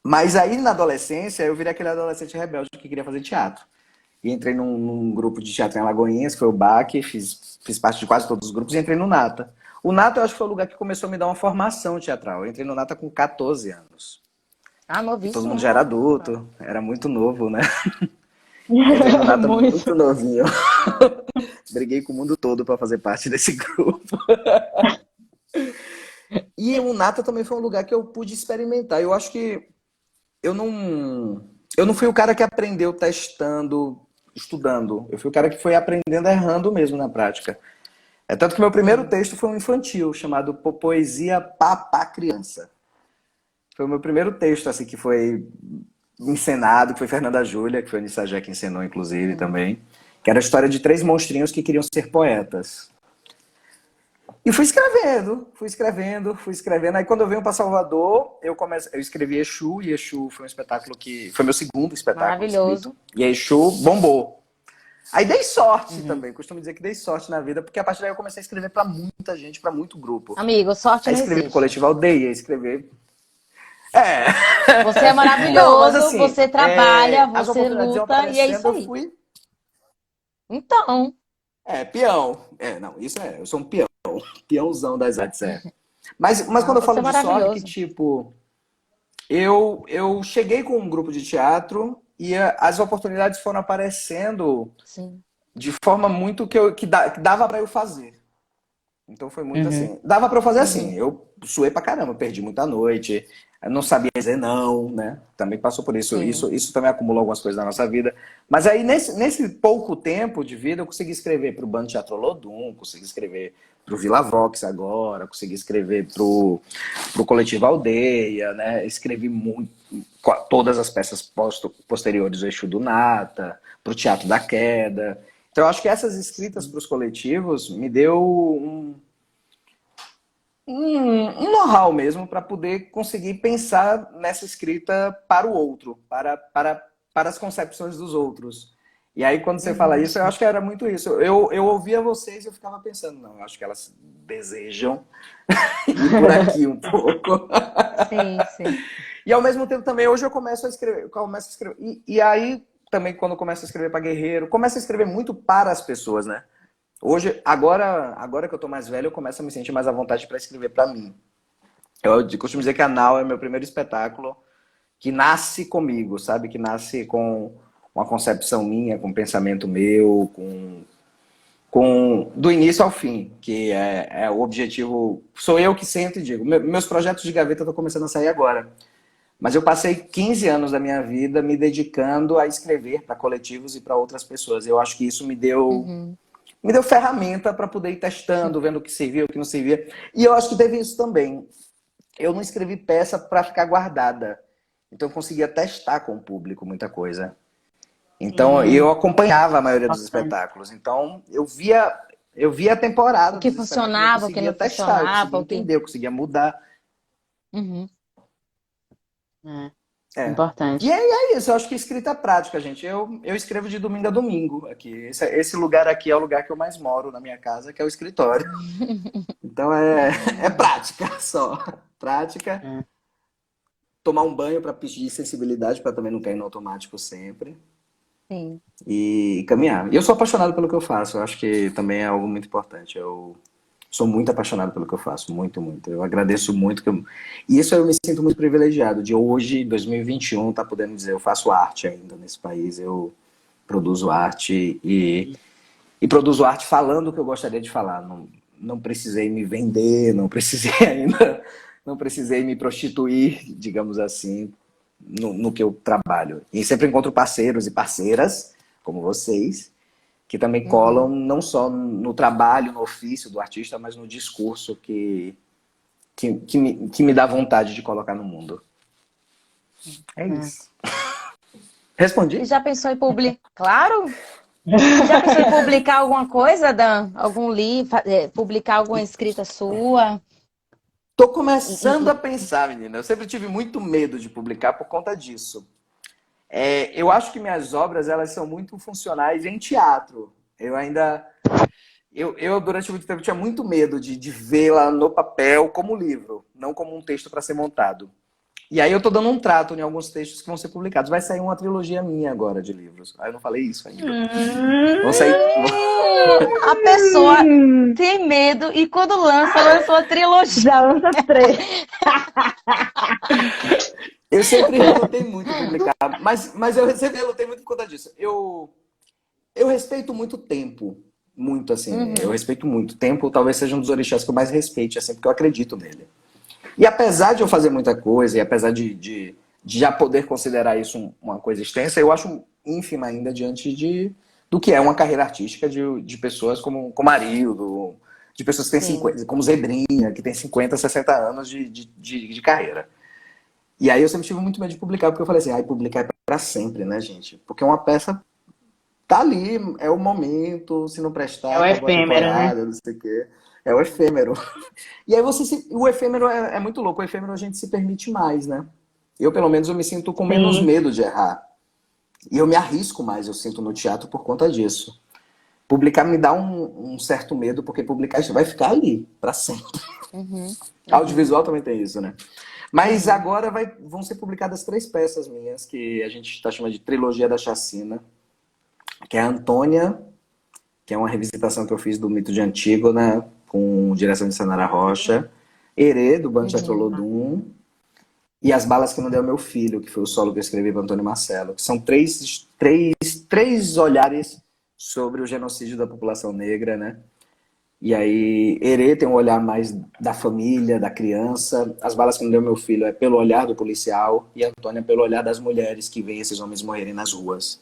Mas aí na adolescência eu virei aquele adolescente rebelde que queria fazer teatro. E entrei num grupo de teatro em Alagoinhas, que foi o BAC, fiz parte de quase todos os grupos e entrei no Nata. O Nata eu acho que foi o lugar que começou a me dar uma formação teatral. Eu entrei no Nata com 14 anos. Ah, E todo novíssimo. mundo já era adulto, era muito novo, né? Eu entrei no Nata Muito. muito novinho. Briguei com o mundo todo para fazer parte desse grupo. E o Nata também foi um lugar que eu pude experimentar. Eu acho que eu não fui o cara que aprendeu testando, estudando. Eu fui o cara que foi aprendendo errando mesmo na prática. É tanto que meu primeiro Uhum. texto foi um infantil, chamado Poesia Papá Criança. Foi o meu primeiro texto, assim, que foi encenado, que foi Fernanda Júlia, que foi a Anissa Jé que encenou, inclusive, Uhum. também. Que era a história de 3 monstrinhos que queriam ser poetas. E fui escrevendo, fui escrevendo, fui escrevendo. Aí quando eu venho para Salvador, eu escrevi Exu, e Exu foi um espetáculo que foi meu segundo espetáculo escrito. Maravilhoso. E Exu bombou. Aí dei sorte Uhum. também, costumo dizer que dei sorte na vida, porque a partir daí eu comecei a escrever para muita gente, para muito grupo. Amigo, sorte Aí não escrevi pro existe. Coletivo Aldeia, escrevi. É. Você é Não, mas maravilhoso, assim, você trabalha, as você oportunidades iam luta e é isso aparecendo, eu aí. fui. Então, Peão. Não, isso eu sou um peão, peãozão das artes, Mas quando eu isso falo é de sorte, que maravilhoso. tipo, eu cheguei com um grupo de teatro e as oportunidades foram aparecendo Sim. de forma muito que dava para eu fazer. Então foi muito Uhum. assim. Dava para eu fazer assim. Uhum. Eu suei pra caramba, perdi muita noite. Eu não sabia dizer não, né? Também passou por isso. Sim. Isso também acumulou algumas coisas na nossa vida. Mas aí, nesse pouco tempo de vida, eu consegui escrever para o Bando Teatro Olodum, consegui escrever para o Vila Vox agora, consegui escrever para o Coletivo Aldeia, né? Escrevi muito, todas as peças posteriores do Exu do Nata, para o Teatro da Queda. Então, eu acho que essas escritas para os coletivos me deu um know-how mesmo para poder conseguir pensar nessa escrita para o outro, para as concepções dos outros. E aí, quando você fala Uhum. isso, eu acho que era muito isso. Eu ouvia vocês e eu ficava pensando, não, eu acho que elas desejam ir por aqui um pouco. Sim, sim. E ao mesmo tempo também, hoje eu começo a escrever. E aí, também, quando eu começo a escrever para Guerreiro, começo a escrever muito para as pessoas, né? Hoje, agora que eu tô mais velho, eu começo a me sentir mais à vontade para escrever para mim. Eu costumo dizer que a Nau é meu primeiro espetáculo que nasce comigo, sabe? Que nasce com uma concepção minha, com um pensamento meu, com do início ao fim, que é o objetivo. Sou eu que sento e digo. Meus projetos de gaveta estão começando a sair agora. Mas eu passei 15 anos da minha vida me dedicando a escrever para coletivos e para outras pessoas. Eu acho que isso Uhum. me deu ferramenta para poder ir testando, vendo o que servia, o que não servia. E eu acho que teve isso também. Eu não escrevi peça para ficar guardada. Então eu conseguia testar com o público muita coisa. Então eu Sim, acompanhava a maioria dos importante. espetáculos. Então eu via a O temporada que dos espetáculos, eu funcionava, o que conseguia não testar, eu funcionava, conseguia o que. entender, eu conseguia mudar. Uhum. É, É. E importante. é isso, eu acho que escrita prática, gente. Eu escrevo de domingo a domingo aqui. Esse lugar aqui é o lugar que eu mais moro na minha casa, que é o escritório. Então é prática só. Prática, É. tomar um banho para pedir sensibilidade, para também não cair no automático sempre. Sim. E caminhar. E eu sou apaixonado pelo que eu faço, eu acho que também é algo muito importante. Eu sou muito apaixonado pelo que eu faço, muito, muito. Eu agradeço muito. E isso eu me sinto muito privilegiado, de hoje, 2021, estar podendo dizer, eu faço arte ainda nesse país, eu produzo arte e produzo arte falando o que eu gostaria de falar. Não precisei me vender, não precisei ainda, não precisei me prostituir, digamos assim, no que eu trabalho. E sempre encontro parceiros e parceiras, como vocês, que também colam Uhum. não só no trabalho, no ofício do artista, mas no discurso que me dá vontade de colocar no mundo. É É. isso. E Respondi? já pensou em publicar? Claro! E já pensou em publicar alguma coisa, Dan? Algum livro, publicar alguma escrita sua? Tô E, começando a e- pensar, menina. Eu sempre tive muito medo de publicar por conta disso. Eu acho que minhas obras elas são muito funcionais em teatro. Eu ainda. Eu, durante muito tempo, tinha muito medo de vê-la no papel como livro, não como um texto para ser montado. E aí eu tô dando um trato em alguns textos que vão ser publicados. Vai sair uma trilogia minha agora de livros. Aí eu não falei isso ainda. Vão sair. A pessoa tem medo e quando lança uma trilogia. Já lança três. Eu sempre relutei muito em publicar, mas eu sempre relutei muito por conta disso. Eu respeito muito o tempo. Muito, assim. Eu Uhum. respeito muito. O tempo talvez seja um dos orixás que eu mais respeite, assim, porque eu acredito nele. E apesar de eu fazer muita coisa, e apesar de já poder considerar isso uma coisa extensa, eu acho ínfima ainda diante do que é uma carreira artística de pessoas como Arildo, de pessoas que têm Sim. 50, como Zebrinha, que tem 50, 60 anos de carreira. E aí eu sempre tive muito medo de publicar, porque eu falei assim, publicar é pra sempre, né, gente? Porque uma peça tá ali, é o momento, se não É prestar, o acabou a efêmero, né? temporada, não sei o quê. É o efêmero. E aí o efêmero é muito louco, o efêmero a gente se permite mais, né? Eu, pelo menos, eu me sinto com menos Sim. medo de errar. E eu me arrisco mais, eu sinto, no teatro por conta disso. Publicar me dá um certo medo, porque publicar vai ficar ali, para sempre. Uhum. Uhum. Audiovisual também tem isso, né? Mas Uhum. agora vão ser publicadas 3 peças minhas, que a gente está chamando de Trilogia da Chacina, que é a Antônia, que é uma revisitação que eu fiz do mito de Antígona, com direção de Sanara Rocha, Herê, do Bando Teatro Olodum, e As Balas que Não Deu Meu Filho, que foi o solo que eu escrevi para Antônio Marcelo, que são três olhares sobre o genocídio da população negra, né? E aí, Herê tem um olhar mais da família, da criança. As Balas que Não Deu Meu Filho é pelo olhar do policial, e Antônia pelo olhar das mulheres que veem esses homens morrerem nas ruas.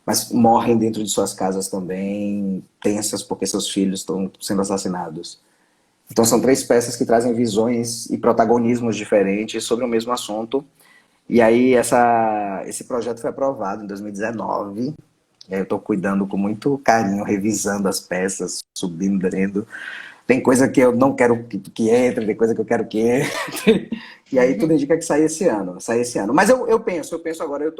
Mas morrem dentro de suas casas também, tensas porque seus filhos estão sendo assassinados. Então são três peças que trazem visões e protagonismos diferentes sobre o mesmo assunto. E aí esse projeto foi aprovado em 2019. E aí eu estou cuidando com muito carinho, revisando as peças, subindo, dentro. Tem coisa que eu não quero que entre, tem coisa que eu quero que entre. E aí tudo indica que sai esse ano. Sai esse ano. Mas eu penso agora, eu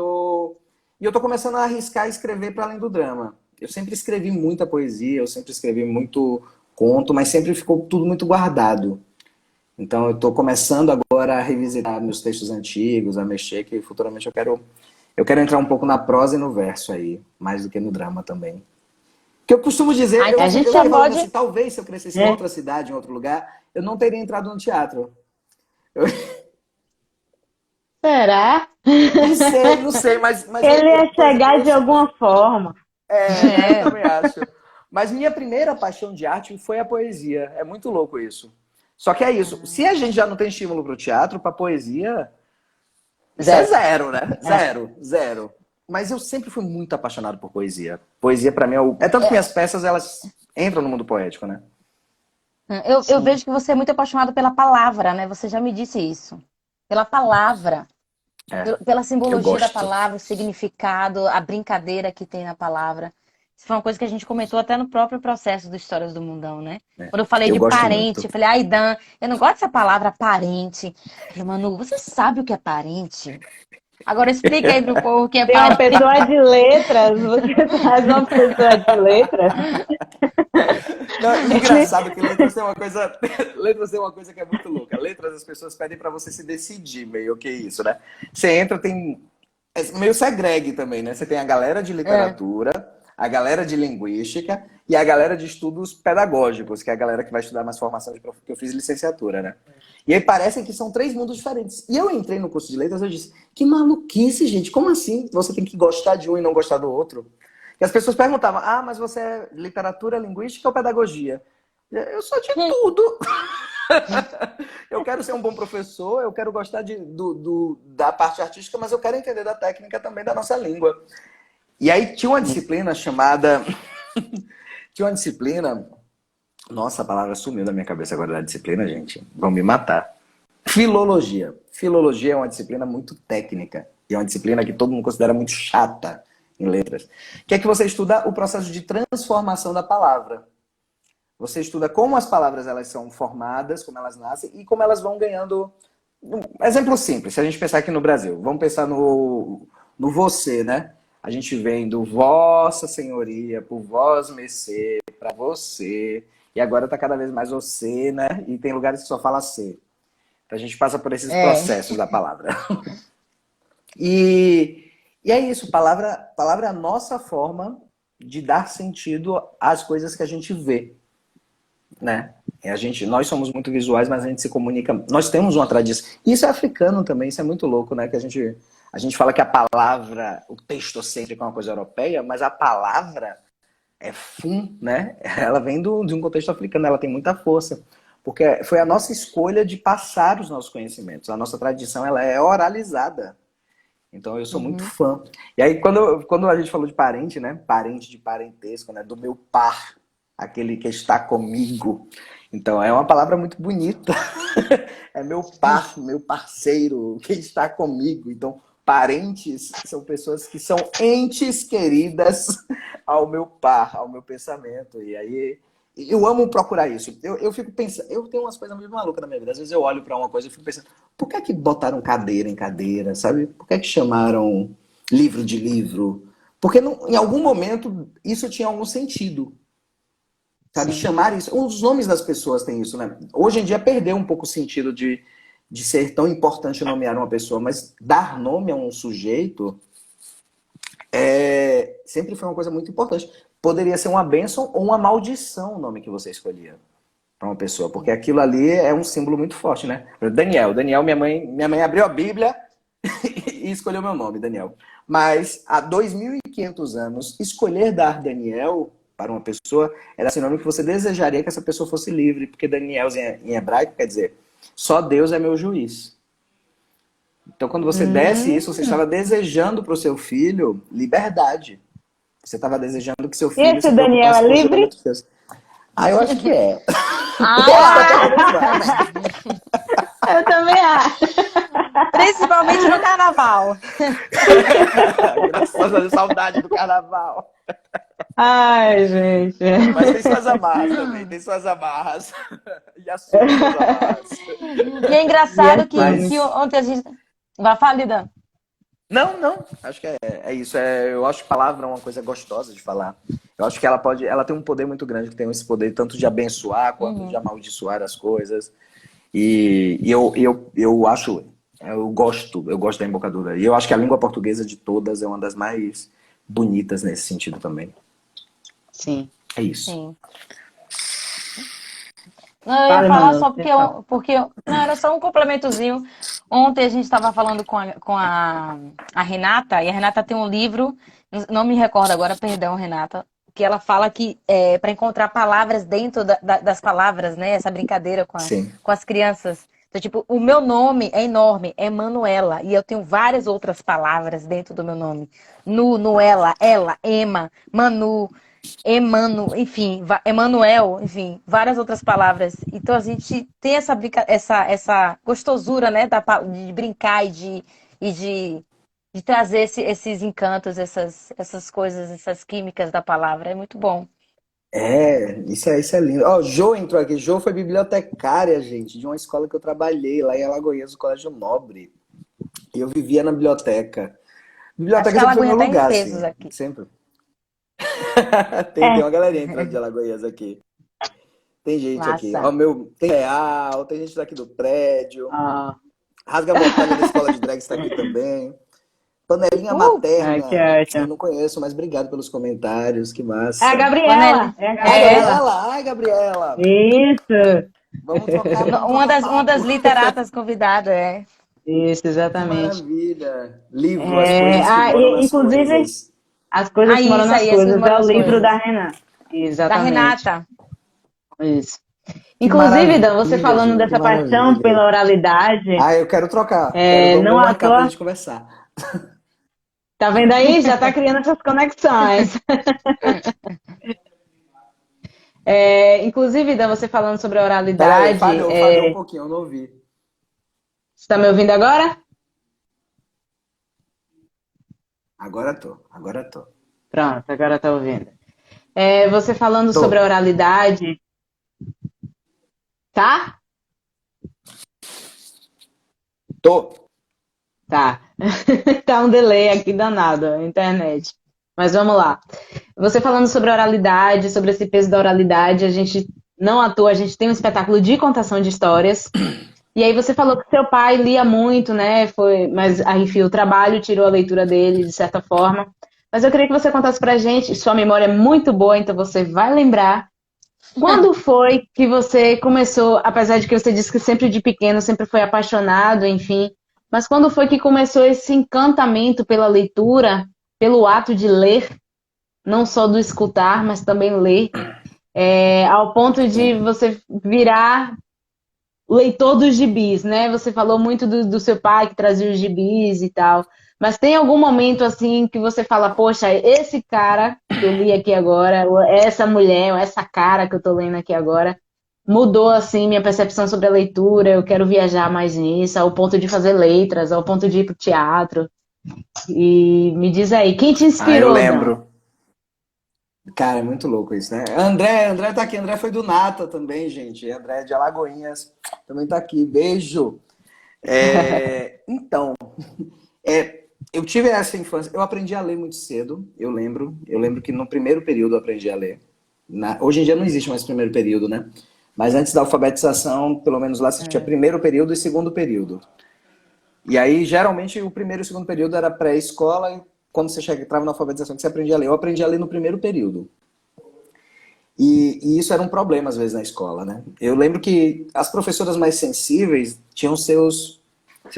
tô começando a arriscar escrever para além do drama. Eu sempre escrevi muita poesia, eu sempre escrevi muito conto, mas sempre ficou tudo muito guardado. Então eu estou começando agora a revisitar meus textos antigos, a mexer, que futuramente eu quero entrar um pouco na prosa e no verso aí, mais do que no drama também. Que eu costumo dizer, A gente já pode... assim, talvez se eu crescesse em outra cidade, em outro lugar, eu não teria entrado no teatro. Será? Não sei, mas Ele ia chegar de alguma forma. Eu também acho. Mas minha primeira paixão de arte foi a poesia. É muito louco isso. Só que é isso. Se a gente já não tem estímulo para o teatro, para poesia, isso é zero, né? Zero. Mas eu sempre fui muito apaixonado por poesia. Poesia para mim é tanto que minhas peças elas entram no mundo poético, né? Eu vejo que você é muito apaixonado pela palavra, né? Você já me disse isso. Pela palavra. Pela Eu simbologia da gosto. palavra, o significado, a brincadeira que tem na palavra. Isso foi uma coisa que a gente comentou até no próprio processo do Histórias do Mundão, né? Quando eu falei Eu de gosto parente, muito. eu falei, ai, Dan, eu não gosto dessa palavra parente. Eu falei, Manu, você sabe o que é parente? Agora explica aí pro povo o que é Tem uma parente. pessoa de letras, você traz uma pessoa de letras. Não, e engraçado que letras tem uma coisa, letras tem uma coisa que é muito louca. Letras as pessoas pedem para você se decidir, meio que isso, né? Você entra, tem meio segregue também, né? Você tem a galera de literatura, a galera de linguística e a galera de estudos pedagógicos, que é a galera que vai estudar mais formação de que eu fiz licenciatura, né? E aí parecem que são três mundos diferentes. E eu entrei no curso de letras e eu disse, que maluquice, gente, como assim você tem que gostar de um e não gostar do outro? E as pessoas perguntavam, mas você é literatura, linguística ou pedagogia? Eu sou de tudo. Eu quero ser um bom professor, eu quero gostar da parte artística, mas eu quero entender da técnica também da nossa língua. E aí tinha uma disciplina chamada... tinha uma disciplina... Nossa, a palavra sumiu da minha cabeça agora da disciplina, gente. Vão me matar. Filologia. Filologia é uma disciplina muito técnica. E é uma disciplina que todo mundo considera muito chata em letras. Que é que você estuda o processo de transformação da palavra. Você estuda como as palavras elas são formadas, como elas nascem e como elas vão ganhando... Exemplo simples, se a gente pensar aqui no Brasil. Vamos pensar no você, né? A gente vem do Vossa Senhoria, por vós mercê, para você... E agora está cada vez mais você, né? E tem lugares que só fala C. Então a gente passa por esses processos da palavra. E é isso, palavra é a nossa forma de dar sentido às coisas que a gente vê, né? Nós somos muito visuais, mas a gente se comunica. Nós temos uma tradição. Isso é africano também, isso é muito louco, né? Que a gente fala que a palavra, o textocêntrico é uma coisa europeia, mas a palavra é fum, né? Ela vem de um contexto africano, ela tem muita força. Porque foi a nossa escolha de passar os nossos conhecimentos. A nossa tradição, ela é oralizada. Então, eu sou muito fã. E aí, quando a gente falou de parente, né? Parente de parentesco, né? Do meu par, aquele que está comigo. Então, é uma palavra muito bonita. É meu par, meu parceiro, que está comigo. Então, parentes são pessoas que são entes queridas ao meu par, ao meu pensamento. E aí, eu amo procurar isso. Eu fico pensando, eu tenho umas coisas muito malucas na minha vida. Às vezes eu olho para uma coisa e fico pensando, por que é que botaram cadeira em cadeira, sabe? Por que é que chamaram livro de livro? Porque em algum momento isso tinha algum sentido. Sabe? Sim. Chamar isso. Os nomes das pessoas têm isso, né? Hoje em dia perdeu um pouco o sentido de ser tão importante nomear uma pessoa, mas dar nome a um sujeito sempre foi uma coisa muito importante. poderia ser uma bênção ou uma maldição o nome que você escolhia para uma pessoa, porque aquilo ali é um símbolo muito forte, né? Daniel, minha mãe abriu a Bíblia e escolheu meu nome, Daniel. Mas há 2.500 anos, escolher dar Daniel para uma pessoa era sinônimo que você desejaria que essa pessoa fosse livre, porque Daniel em hebraico quer dizer só Deus é meu juiz. Então, quando você desse isso, você estava desejando para o seu filho liberdade. Você estava desejando que seu E filho esse se Daniel preocupasse é com o livre? julgamento de Deus. Ah, eu acho que é. Eu também acho. Principalmente no carnaval. Graças a Deus, saudade do carnaval. Ai, gente. Mas tem suas amarras também, tem suas amarras. E assume suas amarras. E é engraçado que Mas- ontem a gente. Vai falar, Lidan. Não. Acho que é isso. Eu acho que palavra é uma coisa gostosa de falar. Eu acho que ela tem um poder muito grande, que tem esse poder tanto de abençoar quanto de amaldiçoar as coisas. E eu acho, eu gosto da embocadura. E eu acho que a língua portuguesa de todas é uma das mais bonitas nesse sentido também. Sim. É isso. Sim. Não, eu ia Fale, falar Manu, só você fala. não, era só um complementozinho. Ontem a gente estava falando com a Renata, e a Renata tem um livro, não me recordo agora, perdão, Renata, que ela fala que para encontrar palavras dentro das palavras, né? Essa brincadeira Sim. com as crianças. Então, tipo, o meu nome é enorme, é Manuela, e eu tenho várias outras palavras dentro do meu nome. Nuela, ela, Ema, Manu. Emano, enfim, Emanuel, enfim, várias outras palavras. Então a gente tem essa gostosura, né, de brincar e de trazer esses encantos, essas coisas, essas químicas da palavra. É muito bom. Isso é lindo. Ó, Jô entrou aqui. Jô foi bibliotecária, gente, de uma escola que eu trabalhei lá em Alagoinhas, no Colégio Nobre. E eu vivia na biblioteca. Acho Biblioteca que a sempre foi Lagoinha meu está em lugar, pesos assim. aqui. Sempre. Tem É, uma galerinha entrando de Alagoinhas aqui. Tem gente aqui. Massa. Ó, tem Real, tem gente daqui do prédio. ó, Rasga Mortalha da Escola de Drag está aqui também. Panelinha que Materna. Eu ótimo. não conheço, mas obrigado pelos comentários. Que É a massa. Gabriela, é a Ai, Gabriela. Gabriela! Ai, Gabriela! Isso, Vamos Uma trocar uma das papo. literatas convidadas, é. isso, Que exatamente. maravilha. Livro, As Coisas que Moram nas Inclusive, Coisas. As Coisas Ah, que Moram isso nas aí, esses Coisas, é moram o nas livro coisas. da Renan. Da Exatamente, Renata. isso. Que Inclusive, Dan, você maravilha, falando gente. Que dessa paixão maravilha. pela oralidade, Ah, eu quero trocar. Vamos não à marcar pra toa, gente conversar. tá vendo aí? Já tá criando essas conexões. Inclusive, Dan, você falando sobre a Peraí, oralidade, falhou um pouquinho, eu não ouvi. você tá me ouvindo agora? Agora tô. Pronto, agora tá ouvindo. Você falando sobre a Tô. oralidade, tá? Tô. Tá. Tá um delay aqui danado, a internet. Mas vamos lá. Você falando sobre a oralidade, sobre esse peso da oralidade, a gente não à toa, a gente tem um espetáculo de contação de histórias. E aí você falou que seu pai lia muito, né? Mas aí, enfim, o trabalho tirou a leitura dele, de certa forma. Mas eu queria que você contasse pra gente, sua memória é muito boa, então você vai lembrar. Quando foi que você começou, apesar de que você disse que sempre de pequeno, sempre foi apaixonado, enfim, mas quando foi que começou esse encantamento pela leitura, pelo ato de ler, não só do escutar, mas também ler, ao ponto de Sim. você virar leitor dos gibis, né? Você falou muito do seu pai que trazia os gibis e tal. Mas tem algum momento assim que você fala, poxa, esse cara que eu li aqui agora, ou essa mulher, ou essa cara que eu tô lendo aqui agora, mudou assim minha percepção sobre a leitura, eu quero viajar mais nisso, ao ponto de fazer letras, ao ponto de ir pro teatro. E me diz aí, quem te Ah, eu inspirou, Dan? lembro. Cara, é muito louco isso, né? André tá aqui. André foi do Nata também, gente. André de Alagoinhas também tá aqui. Beijo. Então, eu tive essa infância. Eu aprendi a ler muito cedo, eu lembro. Eu lembro que no primeiro período eu aprendi a ler. Hoje em dia não existe mais primeiro período, né? Mas antes da alfabetização, pelo menos lá se tinha primeiro período e segundo período. E aí, geralmente, o primeiro e o segundo período era pré-escola, e quando você entrava na alfabetização, que você aprendia a ler. Eu aprendi a ler no primeiro período. E isso era um problema às vezes na escola, né? Eu lembro que as professoras mais sensíveis tinham seus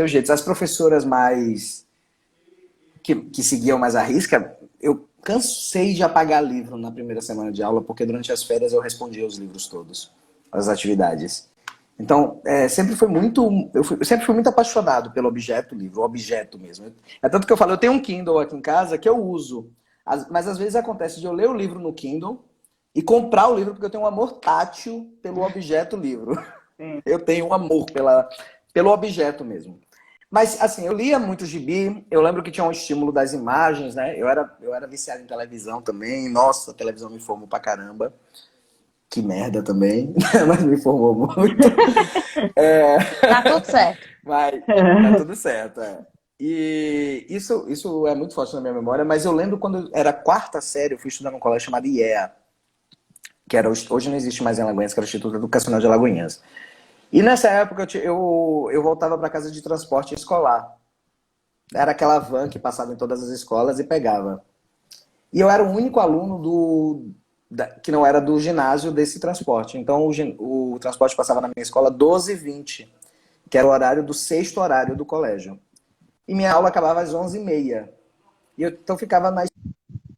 jeitos. As professoras mais que seguiam mais à risca, eu cansei de apagar livro na primeira semana de aula, porque durante as férias eu respondia os livros todos, as atividades. Então, sempre foi muito. Eu sempre fui muito apaixonado pelo objeto livro, o objeto mesmo. É tanto que eu falo, eu tenho um Kindle aqui em casa que eu uso. Mas às vezes acontece de eu ler o livro no Kindle e comprar o livro, porque eu tenho um amor tátil pelo objeto livro. Eu tenho um amor pelo objeto mesmo. Mas, assim, eu lia muito gibi, eu lembro que tinha um estímulo das imagens, né? Eu era viciado em televisão também. Nossa, a televisão me formou pra caramba. Que merda também, mas me formou muito. Tá tudo certo. Mas tá tudo certo, é. E isso é muito forte na minha memória, mas eu lembro quando era quarta série, eu fui estudar num colégio chamado IEA, que era, hoje não existe mais em Alagoinhas, que era o Instituto Educacional de Alagoinhas. E nessa época eu voltava para casa de transporte escolar. Era aquela van que passava em todas as escolas e pegava. E eu era o único aluno que não era do ginásio desse transporte. Então o transporte passava na minha escola 12h20, que era o horário do sexto horário do colégio. E minha aula acabava às 11h30. Então eu ficava na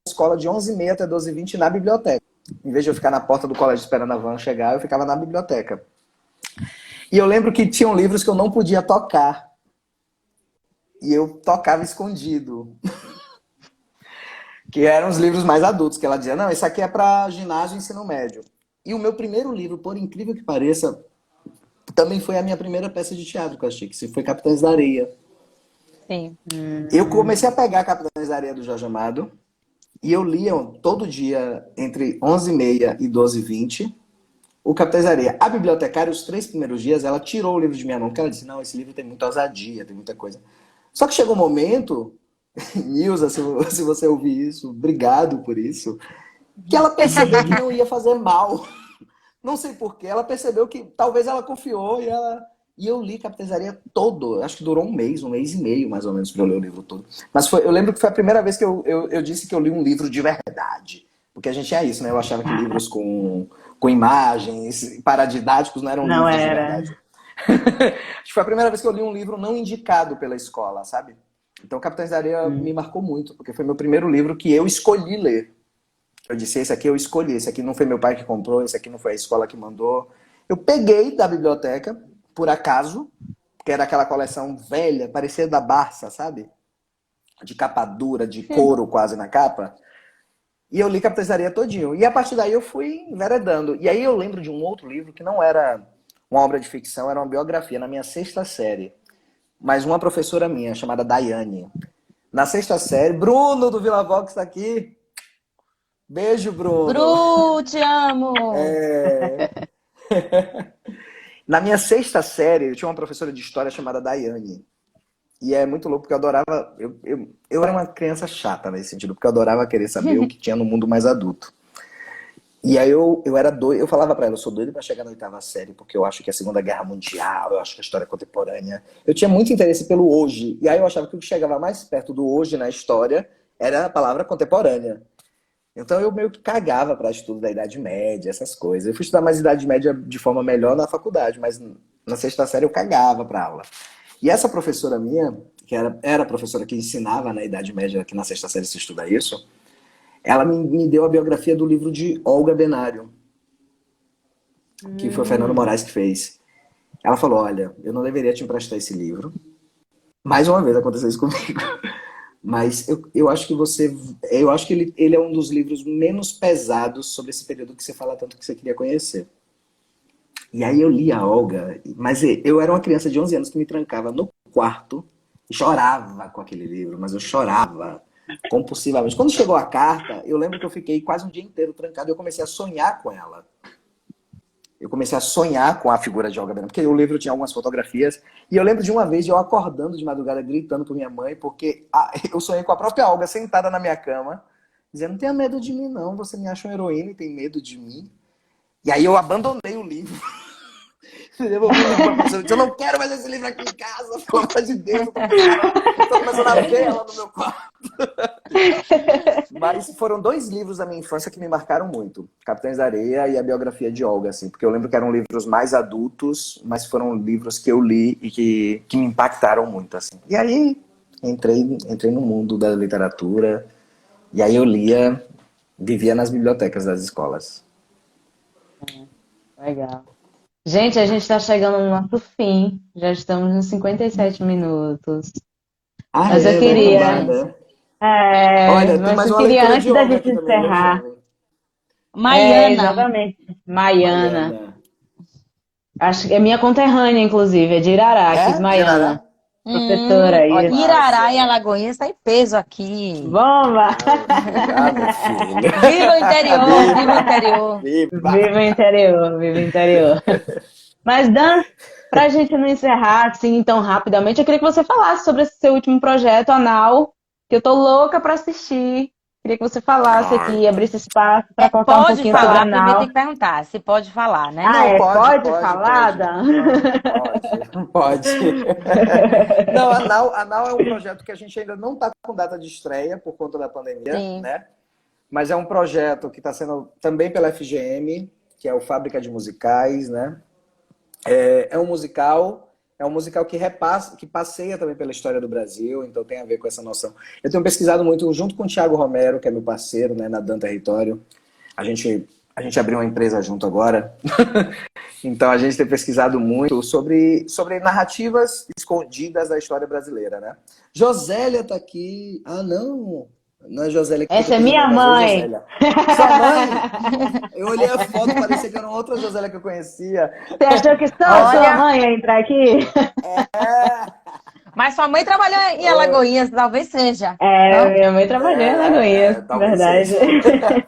escola de 11h30 até 12h20 na biblioteca. Em vez de eu ficar na porta do colégio esperando a van chegar, eu ficava na biblioteca. E eu lembro que tinham livros que eu não podia tocar. E eu tocava escondido. Que eram os livros mais adultos, que ela dizia, não, esse aqui é para ginásio e ensino médio. E o meu primeiro livro, por incrível que pareça, também foi a minha primeira peça de teatro que eu assisti, que foi Capitães da Areia. Sim. Eu comecei a pegar Capitães da Areia do Jorge Amado, e eu lia todo dia, entre 11h30 e 12h20, o Capitães da Areia. A bibliotecária, os 3 primeiros dias, ela tirou o livro de minha mão, porque ela disse, não, esse livro tem muita ousadia, tem muita coisa. Só que chegou um momento, Nilza, se você ouvir isso, obrigado por isso, que ela percebeu que não ia fazer mal. Não sei porquê, ela percebeu que talvez ela confiou e eu li Capitães da Areia todo. Acho que durou um mês e meio, mais ou menos, para eu ler o livro todo. Mas eu lembro que foi a primeira vez que eu disse que eu li um livro de verdade. Porque a gente é isso, né? Eu achava que livros com imagens paradidáticos não eram Não livros de era. verdade. Acho que foi a primeira vez que eu li um livro não indicado pela escola, sabe? Então Capitães da Areia me marcou muito, porque foi meu primeiro livro que eu escolhi ler. Eu disse, esse aqui eu escolhi, esse aqui não foi meu pai que comprou, esse aqui não foi a escola que mandou. Eu peguei da biblioteca, por acaso, que era aquela coleção velha, parecia da Barça, sabe? De capa dura, de couro quase na capa. E eu li Capitães da Areia todinho. E a partir daí eu fui enveredando. E aí eu lembro de um outro livro que não era uma obra de ficção, era uma biografia, na minha sexta série. Mas uma professora minha, chamada Daiane. Na sexta série, Bruno do Vila Vox está aqui. Beijo, Bruno. Bru, te amo! Na minha sexta série, eu tinha uma professora de história chamada Daiane. E é muito louco, porque eu adorava... Eu era uma criança chata nesse sentido, porque eu adorava querer saber o que tinha no mundo mais adulto. E aí eu era doido, eu falava pra ela, eu sou doido pra chegar na oitava série, porque eu acho que a Segunda Guerra Mundial, eu acho que a história contemporânea... Eu tinha muito interesse pelo hoje, e aí eu achava que o que chegava mais perto do hoje na história era a palavra contemporânea. Então eu meio que cagava para estudo da Idade Média, essas coisas. Eu fui estudar mais Idade Média de forma melhor na faculdade, mas na sexta série eu cagava para aula. E essa professora minha, que era a professora que ensinava na Idade Média, que na sexta série se estuda isso, ela me deu a biografia do livro de Olga Benário, que foi o Fernando Moraes que fez. Ela falou, olha, eu não deveria te emprestar esse livro. Mais uma vez aconteceu isso comigo. Mas eu acho que eu acho que ele é um dos livros menos pesados sobre esse período que você fala tanto que você queria conhecer. E aí eu li a Olga, mas eu era uma criança de 11 anos que me trancava no quarto e chorava com aquele livro, mas eu chorava compulsivamente. Quando chegou a carta, eu lembro que eu fiquei quase um dia inteiro trancado e eu comecei a sonhar com ela. Eu comecei a sonhar com a figura de Olga Benário, porque o livro tinha algumas fotografias. E eu lembro de uma vez eu acordando de madrugada, gritando com minha mãe, porque eu sonhei com a própria Olga sentada na minha cama, dizendo, não tenha medo de mim não, você me acha uma heroína e tem medo de mim. E aí eu abandonei o livro. Ele devolveu o livro pra professora. Eu disse, eu não quero mais esse livro aqui em casa, pelo amor de Deus. Eu tô começando a ver ela no meu quarto. Mas foram dois livros da minha infância que me marcaram muito. Capitães da Areia e a biografia de Olga, assim. Porque eu lembro que eram livros mais adultos, mas foram livros que eu li e que me impactaram muito, assim. E aí, entrei no mundo da literatura. E aí eu lia, vivia nas bibliotecas das escolas. Legal. Gente, a gente está chegando no nosso fim. Já estamos nos 57 minutos. Ah, Mas eu vai acabar, queria. né? É, Olha, tem mas mais eu uma queria, leitura de antes da Olga gente aqui também, viu, encerrar. Shelley? Maiana. Exatamente. Maiana. Maiana. Acho que é minha conterrânea, inclusive, é de Iraraques, É? De Arará? Maiana. Professora, Ó, isso. Irará e Massa. Alagoinhas tá em peso aqui. Bomba! Ah, meu filho. Ah, meu filho. Viva o interior, viva o Viva! interior. Viva! Viva o interior, viva o interior. Mas, Dan, para a gente não encerrar assim tão rapidamente, eu queria que você falasse sobre esse seu último projeto, Anal, que eu tô louca para assistir. Queria que você falasse aqui, abrisse espaço para contar um Pode pouquinho sobre falar, primeiro tem Anal. que perguntar se pode falar, né? Ah, Não, é? pode, Pode pode, falar, pode. Dan? Não, pode, pode. Não, a Nau é um projeto que a gente ainda não está com data de estreia por conta da pandemia, Sim. né? Mas é um projeto que está sendo também pela FGM, que é o Fábrica de Musicais, né? É um musical que repassa, que passeia também pela história do Brasil, então tem a ver com essa noção. Eu tenho pesquisado muito junto com o Thiago Romero, que é meu parceiro, né, na Dan Território. A gente abriu uma empresa junto agora. Então a gente tem pesquisado muito sobre narrativas escondidas da história brasileira, né? Josélia tá aqui. Ah, não. Não é Josélia que fica Essa é pedindo minha não, mas oi, mãe. Josélia. Sua mãe? Eu olhei a foto, parecia que era outra Josélia que eu conhecia. Você achou que só sua Olha, mãe ia entrar aqui? mas sua mãe trabalhou em Alagoinhas, talvez seja, É, não? minha mãe trabalhou em Alagoinhas, Talvez verdade. seja.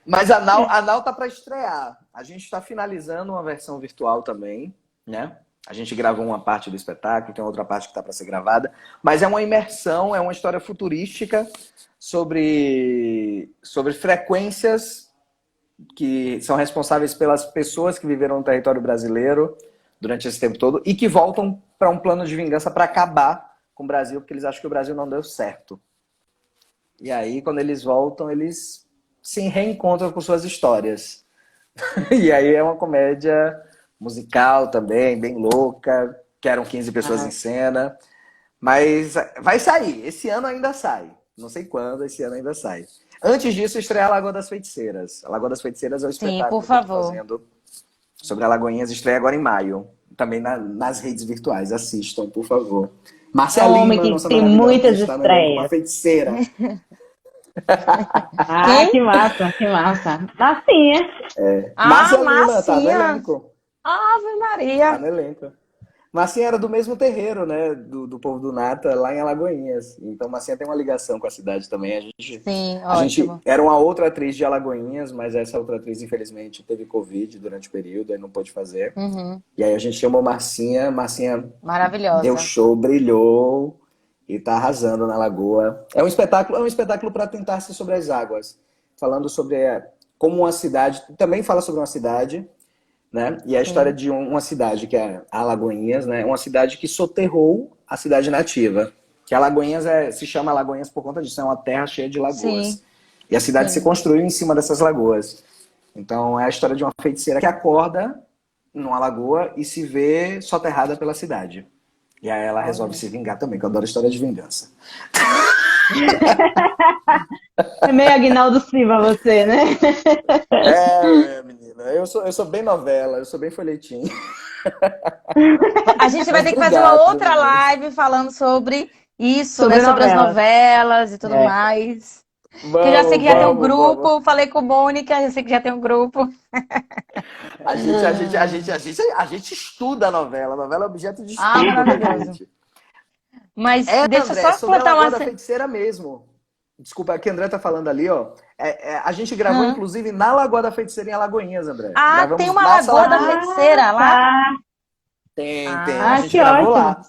Mas a Nau tá para estrear. A gente está finalizando uma versão virtual também, né? A gente gravou uma parte do espetáculo, tem outra parte que está para ser gravada. Mas é uma imersão, é uma história futurística sobre frequências que são responsáveis pelas pessoas que viveram no território brasileiro durante esse tempo todo e que voltam para um plano de vingança para acabar com o Brasil, porque eles acham que o Brasil não deu certo. E aí, quando eles voltam, eles se reencontram com suas histórias. E aí é uma comédia musical também, bem louca, que eram 15 pessoas em cena. Mas vai sair, esse ano ainda sai. Não sei quando, esse ano ainda sai. Antes disso, estreia a Lagoa das Feiticeiras. A Lagoa das Feiticeiras é o Sim, espetáculo por que eu tô favor. fazendo sobre Alagoinhas, estreia agora em maio. Também nas redes virtuais. Assistam, por favor. É Márcia um homem Lima, que nossa tem maravilhosa, muitas está no elenco, uma estreias. feiticeira. Ah, Quem? que massa, que massa. Massinha. Ah, Márcia Lima, tá no massinha. elenco. Ave Tá Maria. no elenco. Massinha era do mesmo terreiro, né? Do povo do Nata, lá em Alagoinhas. Então, Massinha tem uma ligação com a cidade também. Sim, A gente ótimo. era uma outra atriz de Alagoinhas, mas essa outra atriz, infelizmente, teve Covid durante o período, aí não pôde fazer. Uhum. E aí a gente chamou Marcinha. Marcinha deu Maravilhosa. show, brilhou e tá arrasando na Lagoa. É um espetáculo para tentar-se sobre as águas, falando sobre como uma cidade, também fala sobre uma cidade, né? E a história Sim. de uma cidade que é Alagoinhas, né? Uma cidade que soterrou a cidade nativa. Que Alagoinhas se chama Alagoinhas por conta disso, é uma terra cheia de Sim, lagoas. E a cidade se sim. construiu em cima dessas lagoas. Então é a história de uma feiticeira que acorda numa lagoa e se vê soterrada pela cidade. E aí ela resolve Olha. se vingar também, que eu adoro história de vingança. É meio Aguinaldo Silva você, né? Menina, eu sou bem novela, eu sou bem folhetim. A gente vai Mas ter que fazer uma obrigado, outra meninas. live falando sobre isso, né? Sobre Sobre as novelas. novelas e tudo É. mais. Que eu já sei Vamos, que já tem um vamos, vamos. grupo, falei com Mônica, já sei que já tem um grupo. A gente estuda a novela é objeto de Ah, estudo da maravilhoso. gente. Mas deixa eu André, só sobre a plantar uma. Lagoa da Feiticeira mesmo. Desculpa, que o André tá falando ali, ó. A gente gravou, Hã? inclusive, na Lagoa da Feiticeira em Alagoinhas, André. Ah, tem Gravamos uma na Sala Lagoa da Bia. Feiticeira lá? Tá. Tem. A Ah, Ah, gente que gravou ótimo. lá.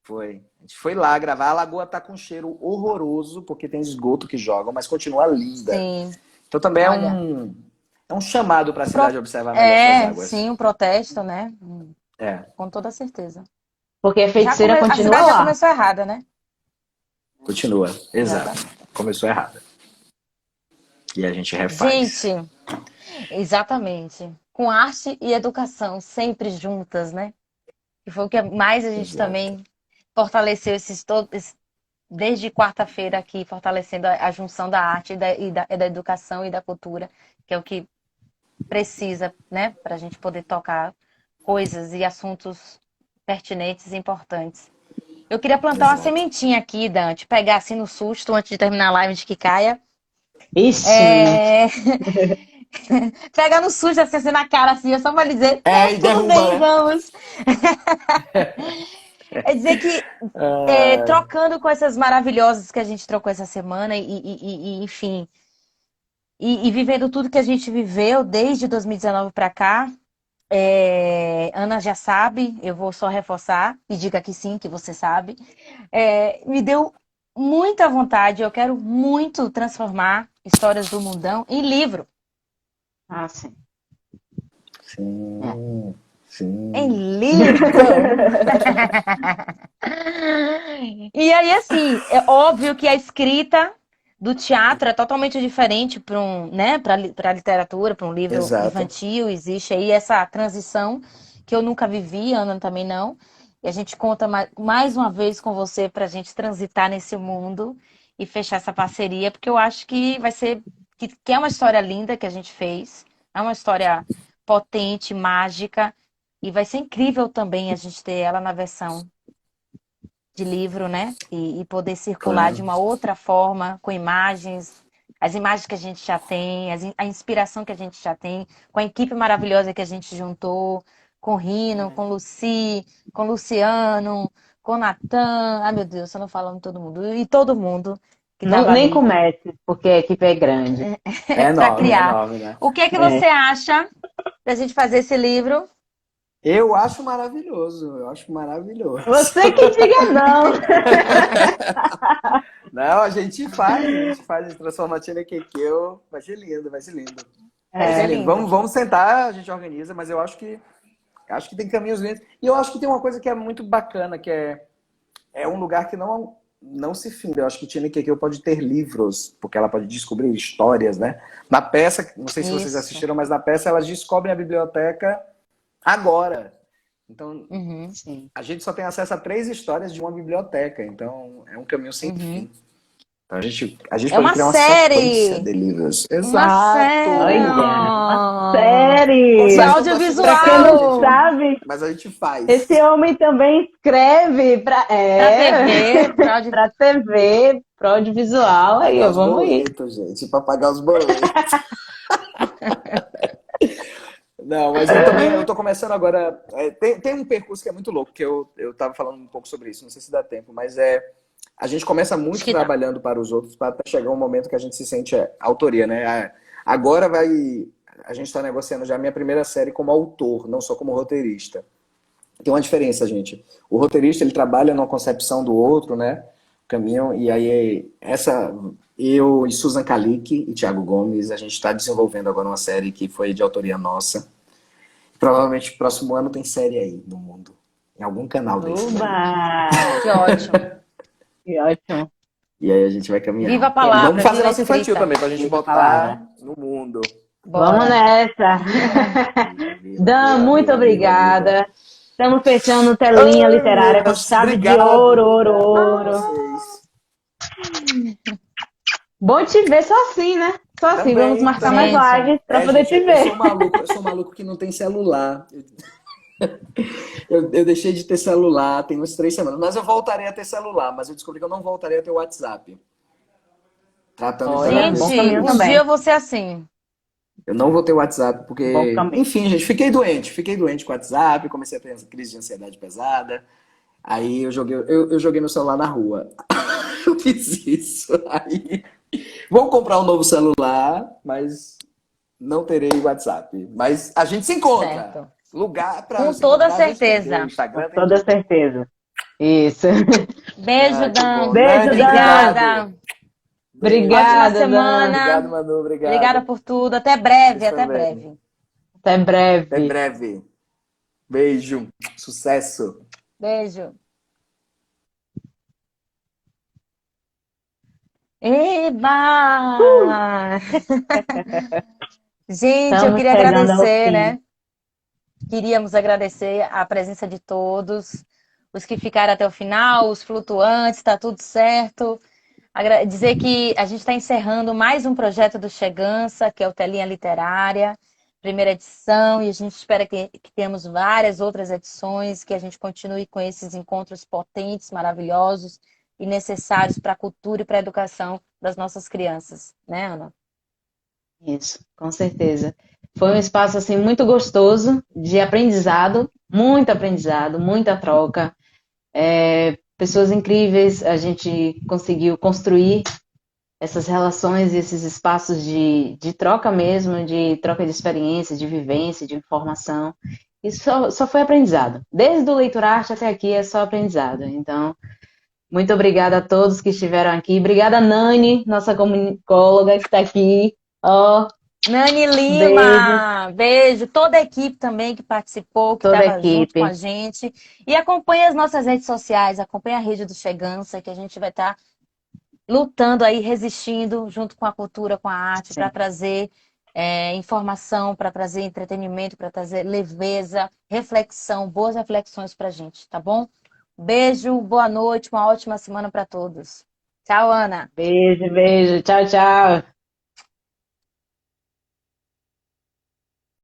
Foi. A gente foi lá gravar. A lagoa tá com um cheiro horroroso, porque tem esgoto que jogam, mas continua linda. sim. Então também é Olha. um, É um chamado para a Pro- cidade observar melhor suas águas. sim, um protesto, né? É, Com toda certeza. Porque a feiticeira A continua cidade já lá. começou errada, né? continua. Exato. Exatamente. Começou errado. E a gente refaz. Gente, exatamente. Com arte e educação sempre juntas, né? Que foi o que mais a gente Exato. também fortaleceu desde quarta-feira aqui, fortalecendo a junção da arte e da educação e da cultura, que é o que precisa, né? Para a gente poder tocar coisas e assuntos pertinentes e importantes. Eu queria plantar uma Exato. sementinha aqui, Dante, pegar assim no susto antes de terminar a live de que caia. Ixi, menina. É... Pega no susto, assim na cara, assim, só pra dizer, É, e tudo derruba, bem, né? vamos. É dizer que, Ah, trocando com essas maravilhosas que a gente trocou essa semana, enfim, e vivendo tudo que a gente viveu desde 2019 para cá, Ana já sabe, eu vou só reforçar, e diga que sim, que você sabe, me deu muita vontade, eu quero muito transformar Histórias do Mundão em livro. Ah, sim. É. sim, Em sim. livro! E aí, assim, é óbvio que a escrita do teatro é totalmente diferente para né, para literatura, para um livro Exato. infantil. Existe aí essa transição que eu nunca vivi, a Ana também não. E a gente conta mais uma vez com você para a gente transitar nesse mundo e fechar essa parceria, porque eu acho que vai ser que é uma história linda que a gente fez, é uma história potente, mágica, e vai ser incrível também a gente ter ela na versão de livro, né? E poder circular de Claro. uma outra forma, com imagens, as imagens que a gente já tem, a inspiração que a gente já tem, com a equipe maravilhosa que a gente juntou, com Rino, com Luci, com Luciano, com Natan, ai meu Deus, eu não falando todo mundo, e todo mundo que Não, estava nem ali comece, porque a equipe é grande. para É criar. enorme, né? O que é que É. você acha da gente fazer esse livro? Eu acho maravilhoso, eu acho maravilhoso. Você que diga não. Não, a gente transforma a Tina Kekeu, vai ser lindo, vai ser lindo. Vai Vai ser ser É. lindo. lindo. Vamos sentar, a gente organiza, mas eu acho que tem caminhos lindos. E eu acho que tem uma coisa que é muito bacana, que é um lugar que não se finda. Eu acho que Tina Kekeu pode ter livros, porque ela pode descobrir histórias, né? Na peça, não sei se vocês Isso. assistiram, mas na peça elas descobrem a biblioteca agora. Então, Uhum, Sim. a gente só tem acesso a 3 histórias de uma biblioteca, então é um caminho sem uhum. fim. Então a gente É pode uma criar uma sequência série! de livros. Uma Exato! série! Olha, uma De Mas série. não tá se Pra quem não gravando, gente. audiovisual! sabe, Mas a gente faz. esse homem também escreve Pra TV, pra TV, pro audiovisual. Aí, Pagar os vamos ir. boletos, gente. Para pagar os boletos. Não, mas eu tô começando agora. Tem um percurso que é muito louco, que eu tava falando um pouco sobre isso, não sei se dá tempo, mas a gente começa acho muito que dá. trabalhando para os outros, para chegar um momento que a gente se sente autoria, né? Agora a gente está negociando já a minha primeira série como autor, não só como roteirista. Tem uma diferença, gente. O roteirista, ele trabalha numa concepção do outro, né? Caminho, e aí eu e Susan Kalik e Thiago Gomes, a gente está desenvolvendo agora uma série que foi de autoria nossa. Provavelmente próximo ano tem série aí no mundo. Em algum canal desse daí. Uba! Que ótimo. Que ótimo. E aí a gente vai caminhar. Viva a E vamos palavra, fazer viva a nosso infantil escrita. também, pra gente Viva a palavra. botar no mundo. Vamos Bora. nessa. Viva, Dan, viva, muito viva, viva, viva. obrigada. Estamos fechando telinha Ai, literária meu com Deus, chave de obrigado, ouro, ouro, obrigado a ouro. vocês. Bom te ver só assim, né? Só assim, vamos Também, marcar mais também. Gente, lives para poder Gente, te eu sou ver. maluco, eu sou maluco que não tem celular. Eu deixei de ter celular tem uns 3 semanas, mas eu voltarei a ter celular, mas eu descobri que eu não voltarei a ter WhatsApp. Tratando de Olha, trabalho bom gente, caminho um difícil. dia também. eu vou ser assim. Eu não vou ter WhatsApp, Bom porque, caminho. enfim, gente, fiquei doente com o WhatsApp, comecei a ter essa crise de ansiedade pesada. Aí eu joguei meu celular na rua. Eu fiz isso. Aí vou comprar um novo celular, mas não terei WhatsApp. Mas a gente se encontra. Certo. Lugar para Com se toda encontrar, a gente tem. certeza. O Com Instagram tem toda tudo. certeza. Isso. Beijo, Ah, que Dan. bom. Beijo, Nani, Dan. obrigado. Obrigada. Beijo. Ótima Obrigada, Dan. Obrigado, semana. Manu. Obrigada Obrigado. por tudo. Até breve, Vocês até também. breve. Até Até breve. breve. Beijo. Sucesso. Beijo. Eba! Gente, eu Estamos queria chegando ao agradecer, fim. né? Queríamos agradecer a presença de todos, os que ficaram até o final, os flutuantes, tá tudo certo. Dizer que a gente está encerrando mais um projeto do Chegança, que é o Telinha Literária, primeira edição, e a gente espera que tenhamos várias outras edições, que a gente continue com esses encontros potentes, maravilhosos e necessários para a cultura e para a educação das nossas crianças, né, Ana? Isso, com certeza. Foi um espaço assim muito gostoso de aprendizado, muita troca. Pessoas incríveis, a gente conseguiu construir essas relações, esses espaços de troca mesmo, de troca de experiência, de vivência, de informação. Isso só foi aprendizado. Desde o Leitura Arte até aqui é só aprendizado. Então, muito obrigada a todos que estiveram aqui. Obrigada, Nani, nossa comunicóloga que está aqui. Ó, Nani beijo, Lima, beijo. Toda a equipe também que participou, que toda a estava junto com equipe. a gente. E acompanhe as nossas redes sociais, acompanhe a rede do Chegança, que a gente vai estar lutando aí, resistindo junto com a cultura, com a arte, para Sim. trazer informação, para trazer entretenimento, para trazer leveza, reflexão, boas reflexões para a gente, tá bom? Beijo, boa noite, uma ótima semana para todos. Tchau, Ana. Beijo, beijo. Tchau, tchau.